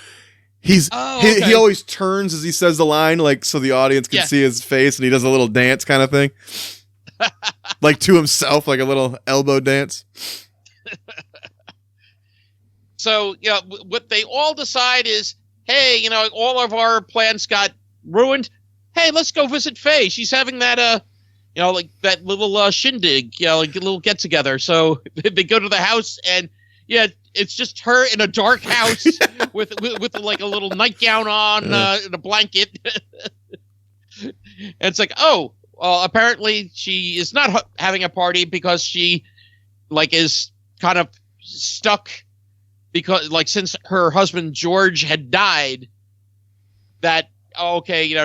he always turns as he says the line, like so the audience can see his face, and he does a little dance kind of thing, like to himself, like a little elbow dance. So, what they all decide is, hey, all of our plans got ruined. Hey, let's go visit Faye. She's having that, like that little shindig, like a little get together. So they go to the house, and it's just her in a dark house with like a little nightgown on and a blanket. And it's like, apparently she is not having a party because she is kind of stuck. Because, since her husband George had died,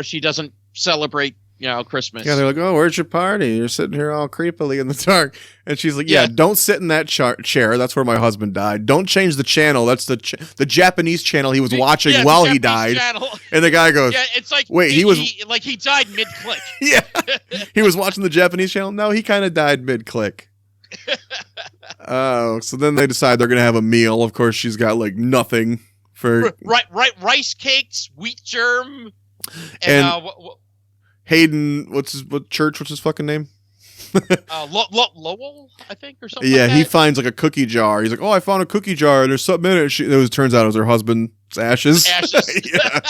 she doesn't celebrate, Christmas. Yeah, they're like, oh, where's your party? You're sitting here all creepily in the dark. And she's like, don't sit in that chair. That's where my husband died. Don't change the channel. That's the Japanese channel he was watching while he died. Channel. And the guy goes, it's like, wait, he died mid-click. Yeah, he was watching the Japanese channel. No, he kind of died mid-click. Oh, so then they decide they're gonna have a meal. Of course, she's got nothing for rice cakes, wheat germ, and Hayden. What's his fucking name? Lowell, I think, or something. Yeah, like that. He finds a cookie jar. He's like, "Oh, I found a cookie jar, and there's something in it." It turns out it was her husband's ashes. Yeah.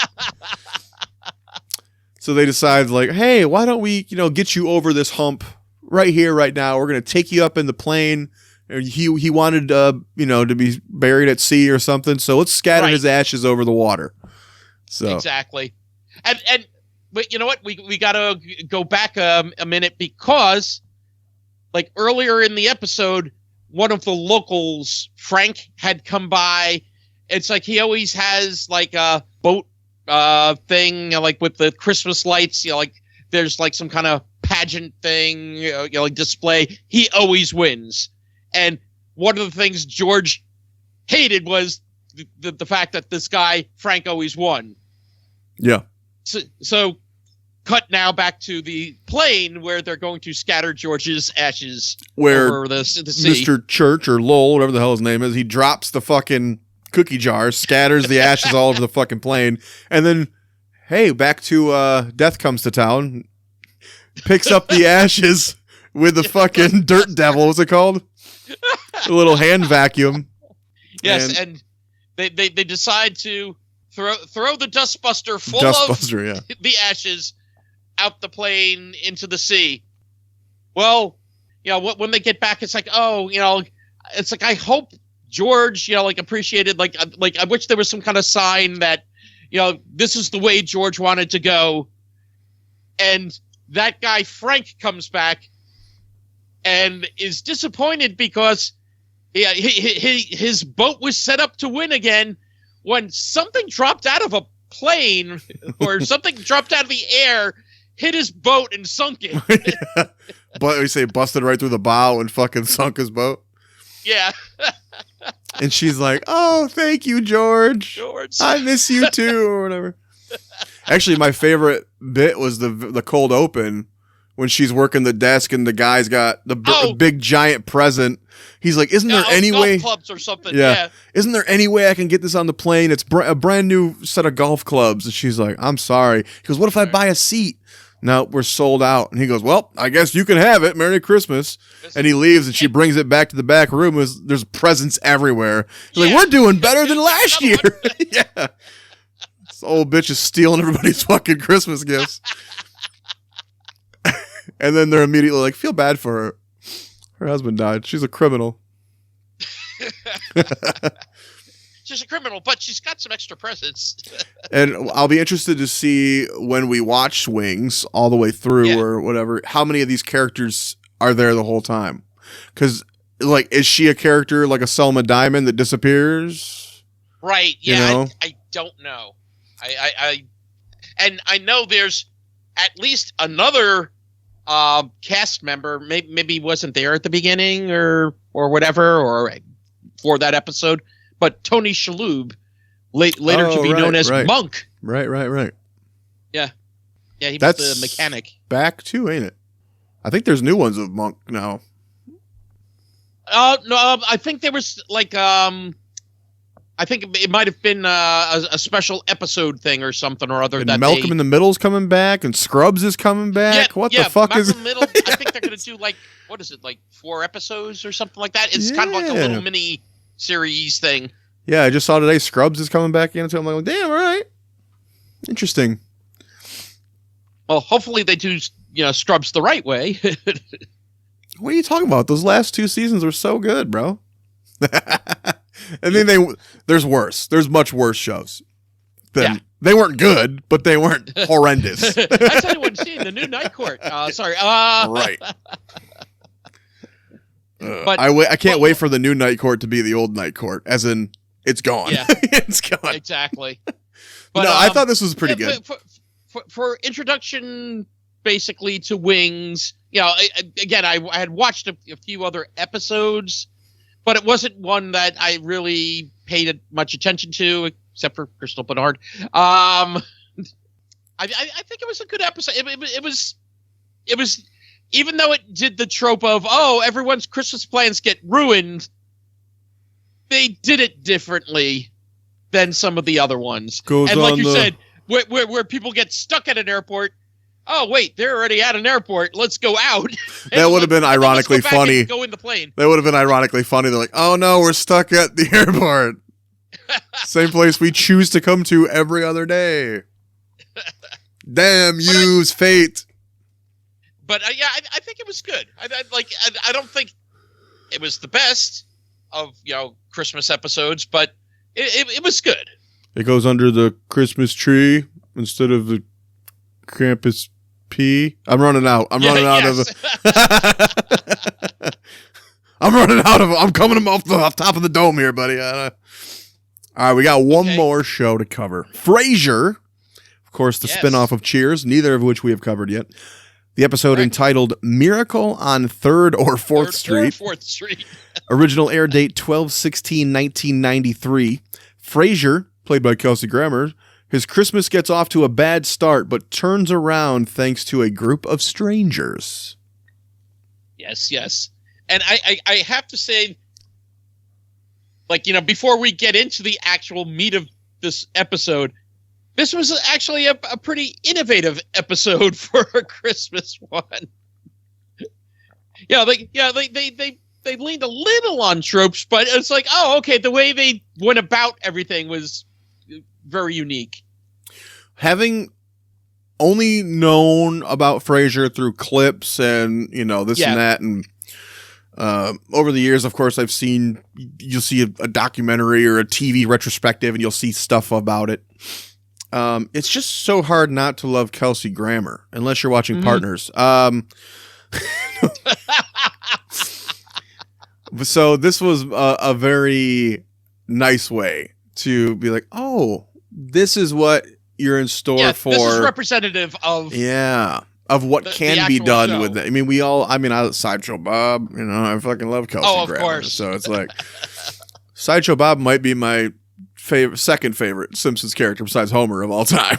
So they decide, "Hey, why don't we, get you over this hump right here, right now? We're gonna take you up in the plane." He wanted, to be buried at sea or something. So let's scatter his ashes over the water. So exactly, but you know what? We gotta go back a minute because, earlier in the episode, one of the locals, Frank, had come by. It's like he always has a boat thing, with the Christmas lights. There's some kind of pageant thing, display. He always wins. And one of the things George hated was the fact that this guy, Frank, always won. Yeah. So cut now back to the plane where they're going to scatter George's ashes over the sea. Mr. Church or Lowell, whatever the hell his name is, he drops the fucking cookie jar, scatters the ashes all over the fucking plane, and then, hey, back to Death Comes to Town, picks up the ashes with the fucking dirt devil. What's it called? A little hand vacuum. Yes, and they decide to throw the dustbuster full of the ashes out the plane into the sea. Well, when they get back, it's like, it's like, I hope George, like appreciated, like I wish there was some kind of sign that, this is the way George wanted to go. And that guy Frank comes back and is disappointed because his boat was set up to win again when something dropped out of a plane or something dropped out of the air, hit his boat and sunk it. But we say busted right through the bow and fucking sunk his boat. Yeah. And she's like, "Oh, thank you, George. I miss you too," or whatever. Actually, my favorite bit was the cold open when she's working the desk and the guy's got the big giant present. He's like, "Isn't there any way?" Golf clubs or something. Yeah. "Isn't there any way I can get this on the plane? It's a brand new set of golf clubs." And she's like, "I'm sorry." He goes, "What if I buy a seat?" "No, we're sold out." And he goes, "Well, I guess you can have it. Merry Christmas." And he leaves, and she brings it back to the back room. There's presents everywhere. He's like, "We're doing better than last year." Yeah. This old bitch is stealing everybody's fucking Christmas gifts. And then they're immediately like, feel bad for her. Her husband died. She's a criminal. She's a criminal, but she's got some extra presents. And I'll be interested to see when we watch Swings all the way through or whatever, how many of these characters are there the whole time. Because, like, is she a character like a Selma Diamond that disappears? Right, yeah, I don't know. I know there's at least another cast member, maybe he wasn't there at the beginning or whatever, or for that episode, but Tony Shalhoub, later to be known as Monk. Right. Yeah, he was the mechanic. Back too, ain't it? I think there's new ones of Monk now. No, I think there was like I think it might have been a special episode thing or something or other. And that Malcolm in the Middle's coming back, and Scrubs is coming back. What the fuck Malcolm is? In the Middle, I think they're going to do like, what is it, like 4 episodes or something like that. It's kind of like a little mini series thing. Yeah, I just saw today Scrubs is coming back in, so I'm like, damn, all right, interesting. Well, hopefully they do, Scrubs the right way. What are you talking about? Those last 2 seasons were so good, bro. And then there's worse. There's much worse shows. They weren't good, but they weren't horrendous. Has anyone seen the new Night Court? Right. But I can't wait for the new Night Court to be the old Night Court, as in it's gone. Yeah, it's gone. Exactly. But no, I thought this was pretty good. For introduction, basically, to Wings, again, I had watched a few other episodes, but it wasn't one that I really paid much attention to, except for Crystal Bernard. I think it was a good episode. It was, even though it did the trope of, everyone's Christmas plans get ruined, they did it differently than some of the other ones. And like you said, where people get stuck at an airport. Oh, wait, they're already at an airport. Let's go out. That would have been ironically funny. Go in the plane. That would have been ironically funny. They're like, oh, no, we're stuck at the airport. Same place we choose to come to every other day. Damn you's fate. But, I think it was good. I don't think it was the best of, Christmas episodes, but it was good. It goes under the Christmas tree instead of the Krampus pee. I'm running out. I'm running out of. I'm coming off the top of the dome here, buddy. All right, we got one more show to cover. Frasier, of course, the spinoff of Cheers, neither of which we have covered yet. The episode entitled "Miracle on 3rd or 4th Street." 4th Street. Original air date 12/16/1993. Frasier, played by Kelsey Grammer. His Christmas gets off to a bad start, but turns around thanks to a group of strangers. Yes. And I have to say, before we get into the actual meat of this episode, this was actually a pretty innovative episode for a Christmas one. They leaned a little on tropes, but it's like, the way they went about everything was very unique. Having only known about Frasier through clips and this and that, and Over the years, of course, you'll see a documentary or a TV retrospective and you'll see stuff about it. It's just so hard not to love Kelsey Grammer unless you're watching Partners. So this was a very nice way to be like, oh, this is what you're in store for. This is representative of what can be done show. with it. I mean, I Sideshow Bob, I fucking love Kelsey Grammer. Of course. So it's like Sideshow Bob might be my second favorite Simpsons character besides Homer of all time.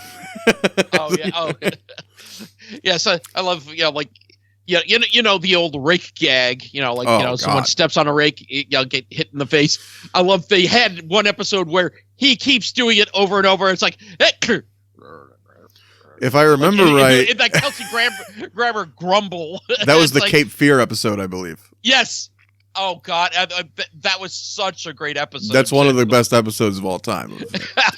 Yes, I love the old rake gag. Someone steps on a rake, get hit in the face. I love they had one episode where he keeps doing it over and over. It's like, if I remember right, that Kelsey Grammer grumble. That was the Cape Fear episode, I believe. Yes. Oh God, that was such a great episode. That's one of the best episodes of all time, and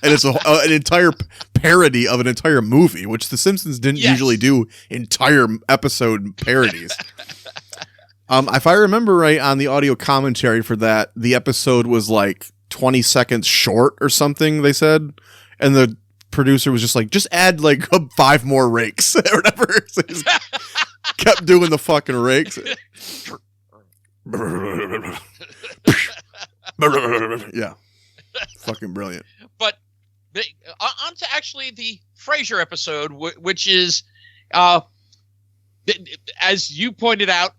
it's an entire parody of an entire movie, which The Simpsons didn't usually do entire episode parodies. If I remember right, on the audio commentary for that, the episode was like 20 seconds short or something. They said, and the producer was just like, just add like 5 more rakes or whatever. So he just kept doing the fucking rakes. Yeah, fucking brilliant. But on to actually the Frasier episode, which is, as you pointed out,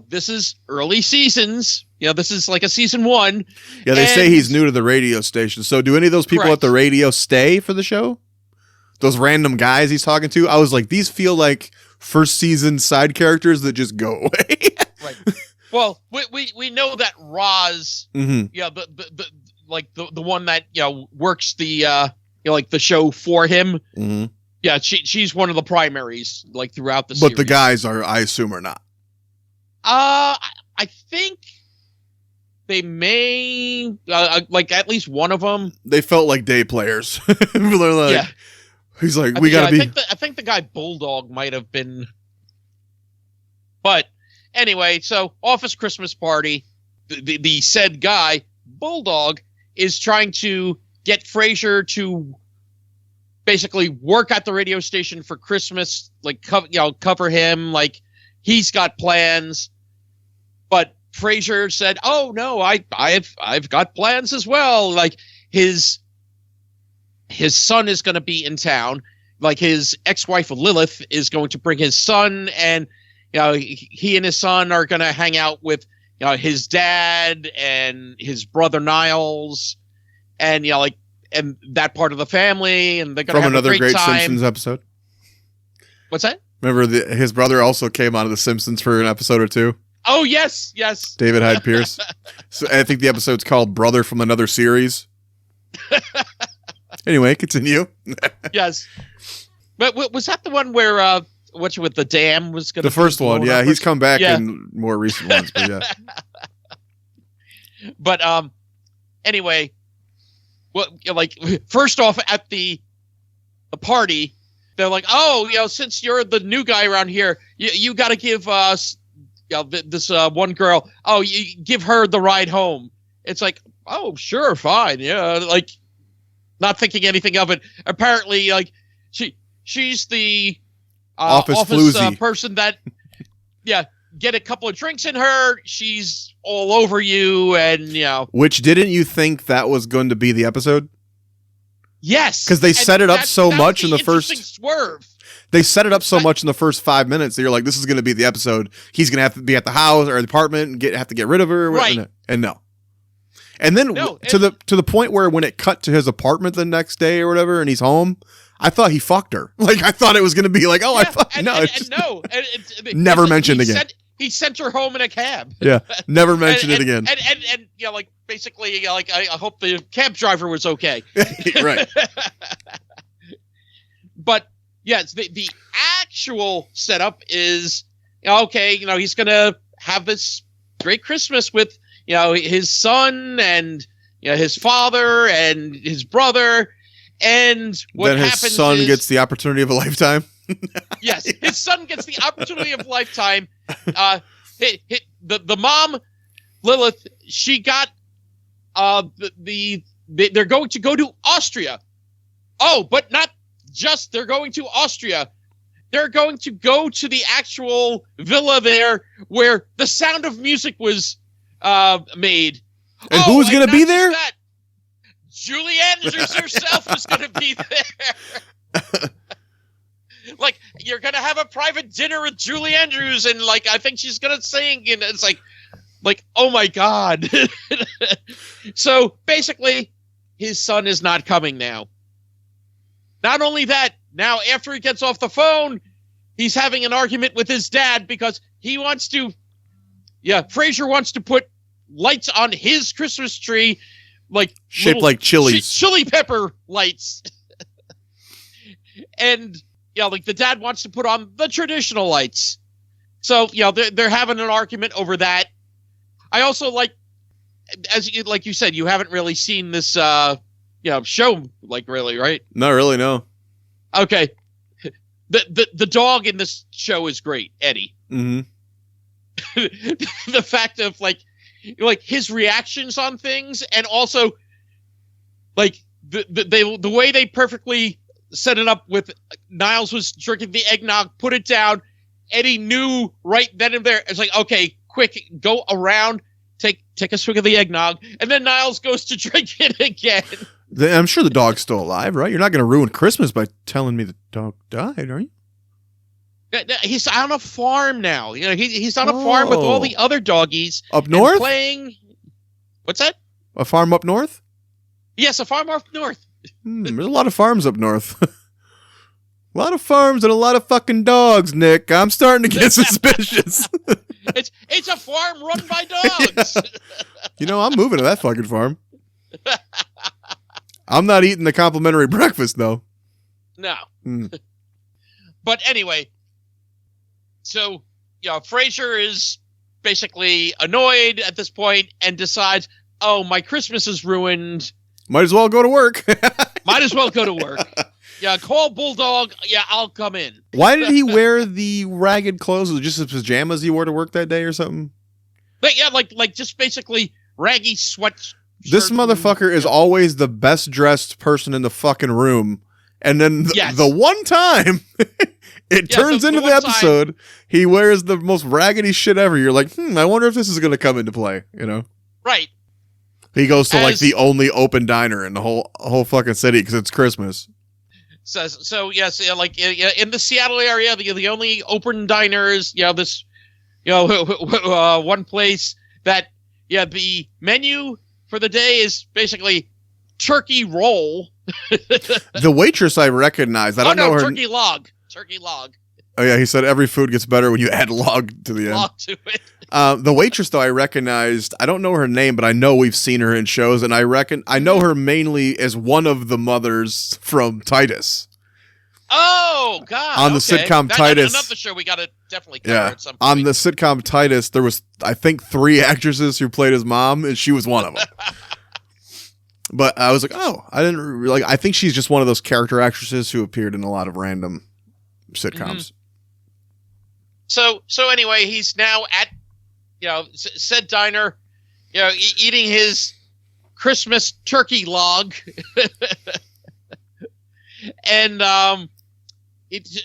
this is early seasons. This is like a season 1. Yeah, they say he's new to the radio station. So do any of those people at the radio stay for the show? Those random guys he's talking to? I was like, these feel like first season side characters that just go away. Right. Well, we know that Roz, the one that works the the show for him. Mm-hmm. Yeah, she's one of the primaries throughout the series. But the guys I assume are not. I think they may at least one of them. They felt like day players. They're like, he's like, we gotta be. I think the guy Bulldog might have been, but. Anyway, so office Christmas party, the said guy, Bulldog, is trying to get Frasier to basically work at the radio station for Christmas, cover him, he's got plans. But Frasier said, "Oh no, I've got plans as well. His son is going to be in town. His ex-wife Lilith is going to bring his son and." He and his son are going to hang out with, his dad and his brother Niles, and and that part of the family, and they're going to have another a great time. Simpsons episode. What's that? Remember his brother also came onto the Simpsons for an episode or 2. Oh yes. David Hyde Pierce. So I think the episode's called "Brother from Another Series." Anyway, continue. Yes, but was that the one where? With the dam was going to the first one, yeah. He's come back in more recent ones, but yeah. But anyway, first off at the party, they're like, oh, since you're the new guy around here, you got to give us, this one girl, you give her the ride home. It's like, oh, sure, fine, yeah, not thinking anything of it. Apparently, she's the office person that, get a couple of drinks in her. She's all over you, and Which didn't you think that was going to be the episode? Yes, because they set it up so much in the first swerve. They set it up so much in the first 5 minutes that you're like, this is going to be the episode. He's going to have to be at the house or the apartment and have to get rid of her, right? And no. And then to the point where when it cut to his apartment the next day or whatever, and he's home. I thought he fucked her. I thought it was going to be like, I fucked. No, never mentioned again. He sent her home in a cab. Yeah, never mentioned it again. And basically, I hope the cab driver was okay. Right. But yes, the actual setup is okay. He's going to have this great Christmas with his son and his father and his brother. And what then his happens son is, gets the opportunity of a lifetime. Yes, his son gets the opportunity of a lifetime. the mom, Lilith, she got they're going to go to Austria. Oh, but not just they're going to Austria. They're going to go to the actual villa there where the Sound of Music was made. And who's going to be there? That, Julie Andrews herself is going to be there. Like, you're going to have a private dinner with Julie Andrews, and, like, I think she's going to sing, and it's like, oh, my God. So, basically, his son is not coming now. Not only that, now after he gets off the phone, he's having an argument with his dad because he wants to, Frasier wants to put lights on his Christmas tree, like shaped like chilies, chili pepper lights. And, like the dad wants to put on the traditional lights. So, they're having an argument over that. I also like you said, you haven't really seen this, show, like, really, right? Not really, no. Okay. The dog in this show is great, Eddie. Mm-hmm. The fact of, like his reactions on things, and also, like, the way they perfectly set it up with Niles was drinking the eggnog, put it down. Eddie knew right then and there. It's like, okay, quick, go around, take a swig of the eggnog, and then Niles goes to drink it again. I'm sure the dog's still alive, right? You're not going to ruin Christmas by telling me the dog died, are you? He's on a farm now. He's on a farm with all the other doggies. Up north? Playing. What's that? A farm up north? Yes, a farm up north. There's a lot of farms up north. A lot of farms and a lot of fucking dogs, Nick. I'm starting to get suspicious. It's a farm run by dogs. Yeah. I'm moving to that fucking farm. I'm not eating the complimentary breakfast, though. No. But anyway, so, Frasier is basically annoyed at this point and decides, oh, my Christmas is ruined. Might as well go to work. Might as well go to work. Call Bulldog. I'll come in. Why did he wear the ragged clothes? Was it just his pajamas he wore to work that day or something? But like just basically raggy sweat. This motherfucker is always the best dressed person in the fucking room. And then the one time it turns into the episode, he wears the most raggedy shit ever. You're like, I wonder if this is going to come into play, Right. He goes to like the only open diner in the whole fucking city because it's Christmas. So yes, in the Seattle area, the only open diner is this one place that the menu for the day is basically turkey roll. The waitress I recognize. I don't know her. Turkey log. Oh yeah, he said every food gets better when you add log to the end. Log to it. The waitress though I recognized. I don't know her name, but I know we've seen her in shows, and I know her mainly as one of the mothers from Titus. Oh God! On the sitcom Titus, another show we got to definitely cover at some point. On the sitcom Titus, there was I think 3 actresses who played his mom, and she was one of them. But I was like, oh, I didn't really, I think she's just one of those character actresses who appeared in a lot of random sitcoms. Mm-hmm. So anyway, he's now at said diner, eating his Christmas turkey log, and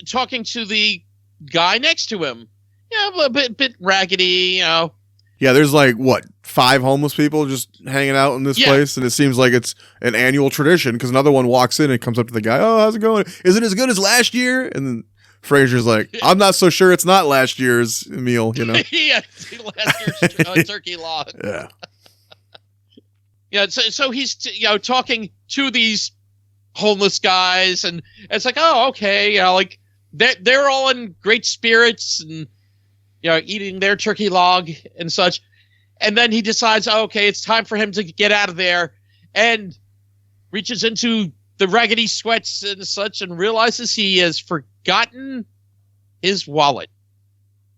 talking to the guy next to him. A bit raggedy, Yeah, there's like, 5 homeless people just hanging out in this place, and it seems like it's an annual tradition because another one walks in and comes up to the guy, oh, how's it going? Is it as good as last year? And then Frasier's like, I'm not so sure it's not last year's meal, last year's turkey log. Yeah. So he's talking to these homeless guys, and it's like, oh, okay, like they're all in great spirits and eating their turkey log and such. And then he decides, okay, it's time for him to get out of there, and reaches into the raggedy sweats and such and realizes he has forgotten his wallet.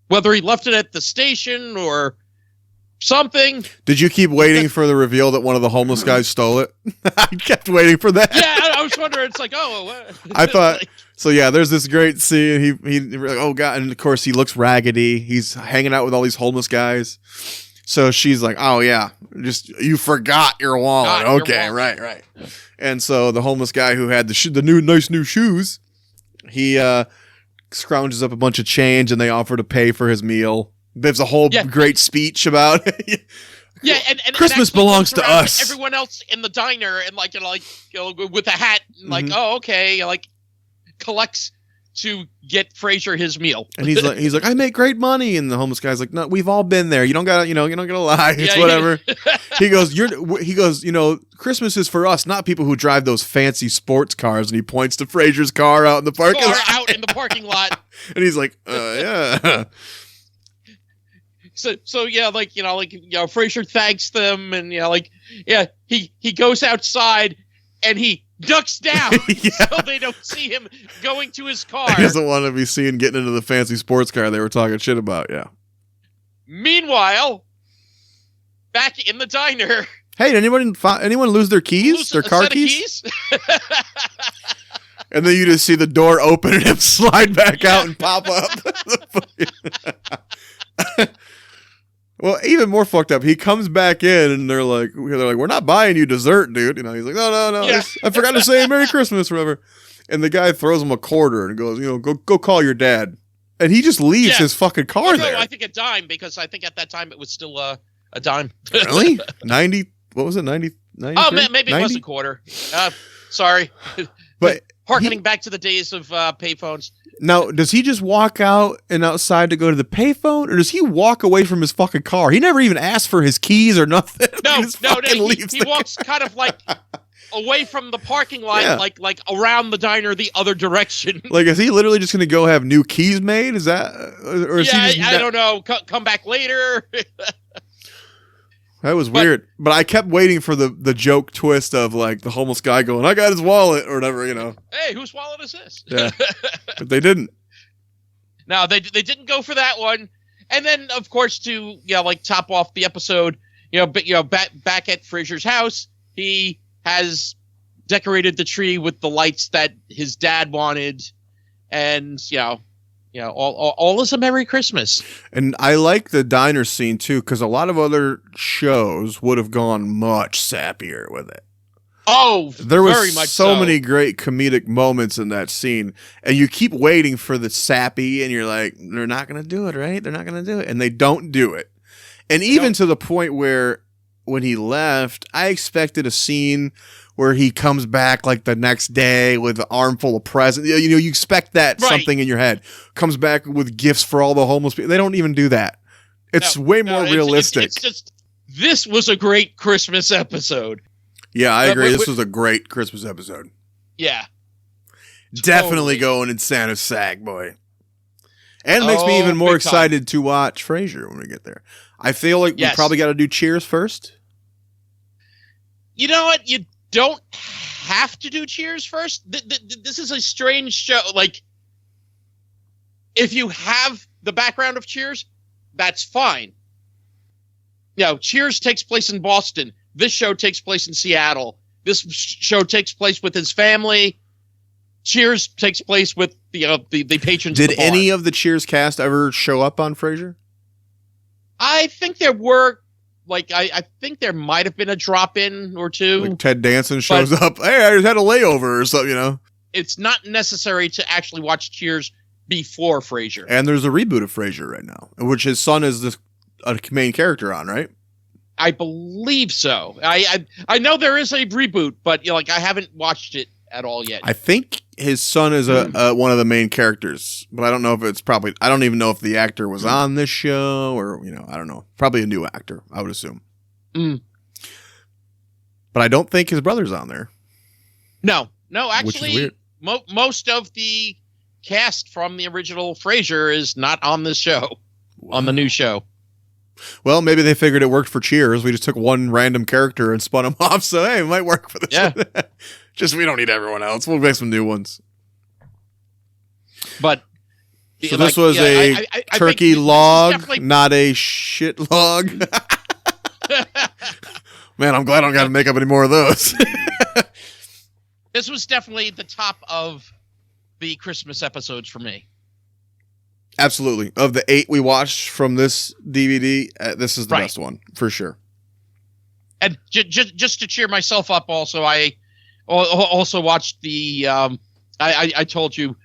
Whether he left it at the station or something. Did you keep waiting for the reveal that one of the homeless guys stole it? I kept waiting for that. Yeah, I was wondering. It's like, oh. I thought So yeah, there's this great scene. He oh god, and of course he looks raggedy. He's hanging out with all these homeless guys. So she's like, "Oh yeah, just you forgot your wallet." Okay, right. And so the homeless guy who had the nice new shoes, he scrounges up a bunch of change, and they offer to pay for his meal. There's a whole great speech about yeah, and Christmas belongs to us. Everyone else in the diner, and with a hat, and oh okay, collects to get Frasier his meal. And he's like, I make great money, and the homeless guy's like, no, we've all been there. You don't gotta lie. It's whatever. He goes, Christmas is for us, not people who drive those fancy sports cars. And he points to Frasier's car out in the parking lot. And he's like, yeah. So Frasier thanks them, and he goes outside and he ducks down so they don't see him going to his car. He doesn't want to be seen getting into the fancy sports car they were talking shit about. Yeah. Meanwhile, back in the diner. Hey, did anyone lose their keys? Their car keys? And then you just see the door open and him slide back out and pop up. Well, even more fucked up. He comes back in and they're like, we're not buying you dessert, dude. He's like, no. Yeah. I forgot to say Merry Christmas or whatever. And the guy throws him a quarter and goes, go call your dad. And he just leaves his fucking car there. I think a dime, because I think at that time it was still a dime. Really? 90? What was it? 90? Oh, maybe 90? It was a quarter. Sorry. But harkening back to the days of payphones. Now, does he just walk out and outside to go to the payphone, or does he walk away from his fucking car? He never even asked for his keys or nothing. No. He walks kind of like away from the parking lot, like around the diner the other direction. Like, is he literally just going to go have new keys made? Is that, or is he just I don't know. Come back later. That was weird, but I kept waiting for the joke twist of like the homeless guy going, "I got his wallet" or whatever, Hey, whose wallet is this? Yeah, but they didn't. No, they didn't go for that one. And then, of course, to top off the episode, back at Frasier's house, he has decorated the tree with the lights that his dad wanted, and all is a Merry Christmas. And I like the diner scene too, because a lot of other shows would have gone much sappier with it. Oh, there was very much so many great comedic moments in that scene, and you keep waiting for the sappy, and you're like, they're not going to do it, right? They're not going to do it, and they don't do it. And even to the point where when he left, I expected a scene where he comes back like the next day with an armful of presents. You expect that something in your head. Comes back with gifts for all the homeless people. They don't even do that. It's way more realistic. It's just, this was a great Christmas episode. Yeah, I agree. This was a great Christmas episode. Yeah. Definitely going in Santa's sack, boy. And it makes me even more excited to watch Frasier when we get there. I feel like we probably got to do Cheers first. You know what? You don't have to do Cheers first. This is a strange show. Like, if you have the background of Cheers, that's fine. Cheers takes place in Boston. This show takes place in Seattle. This show takes place with his family. Cheers takes place with the patrons. Did of the bar. any of the Cheers cast ever show up on Frasier? I think there were. I think there might have been a drop-in or two. Like Ted Danson shows up. Hey, I just had a layover or something, It's not necessary to actually watch Cheers before Frasier. And there's a reboot of Frasier right now, which his son is a main character on, right? I believe so. I know there is a reboot, but I haven't watched it at all yet. I think his son is one of the main characters, but I don't know if it's I don't even know if the actor was on this show or, I don't know. Probably a new actor, I would assume. Mm. But I don't think his brother's on there. No, actually, which is weird. Most of the cast from the original Frasier is not on this show, on the new show. Well, maybe they figured it worked for Cheers. We just took one random character and spun him off. So, hey, it might work for this one. Just, we don't need everyone else. We'll make some new ones. But so this was a turkey log, not a shit log. Man, I'm glad I don't got to make up any more of those. This was definitely the top of the Christmas episodes for me. Absolutely. Of the 8 we watched from this DVD, this is the best one for sure. And just to cheer myself up, also, I also watched the. I told you,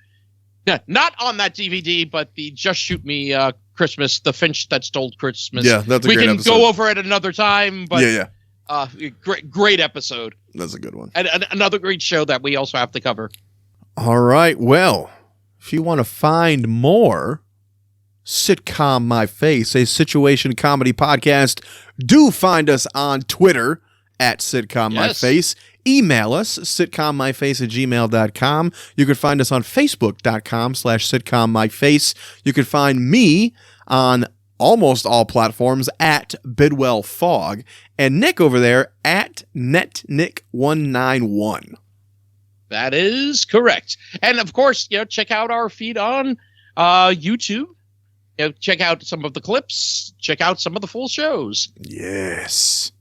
not on that DVD, but the Just Shoot Me Christmas, the Finch That Stole Christmas. Yeah, that's a great episode. We can go over it another time, but yeah. Great episode. That's a good one. And another great show that we also have to cover. All right. Well, if you want to find more Sitcom My Face, a situation comedy podcast, do find us on Twitter at Sitcom My Face. Email us, sitcommyface@gmail.com. You can find us on facebook.com/sitcommyface. You can find me on almost all platforms at Bidwell Fogg, and Nick over there at NetNick191. That is correct. And of course, check out our feed on YouTube. Check out some of the clips. Check out some of the full shows. Yes.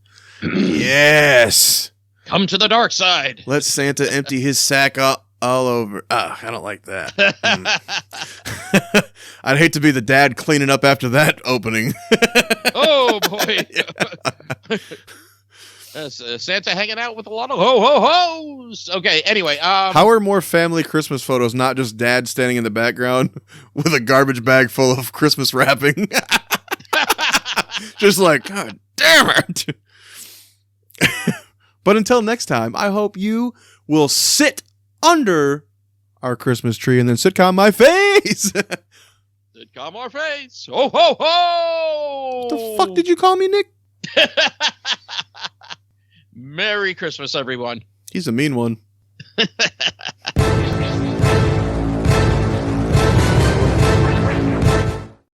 Yes. Come to the dark side. Let Santa empty his sack all over. I don't like that. I'd hate to be the dad cleaning up after that opening. Oh, boy. Santa hanging out with a lot of ho-ho-hos. Okay, anyway. How are more family Christmas photos not just dad standing in the background with a garbage bag full of Christmas wrapping? Just like, God damn it. But until next time, I hope you will sit under our Christmas tree and then sitcom my face. Sitcom our face. Ho, ho, ho. What the fuck did you call me, Nick? Merry Christmas, everyone. He's a mean one.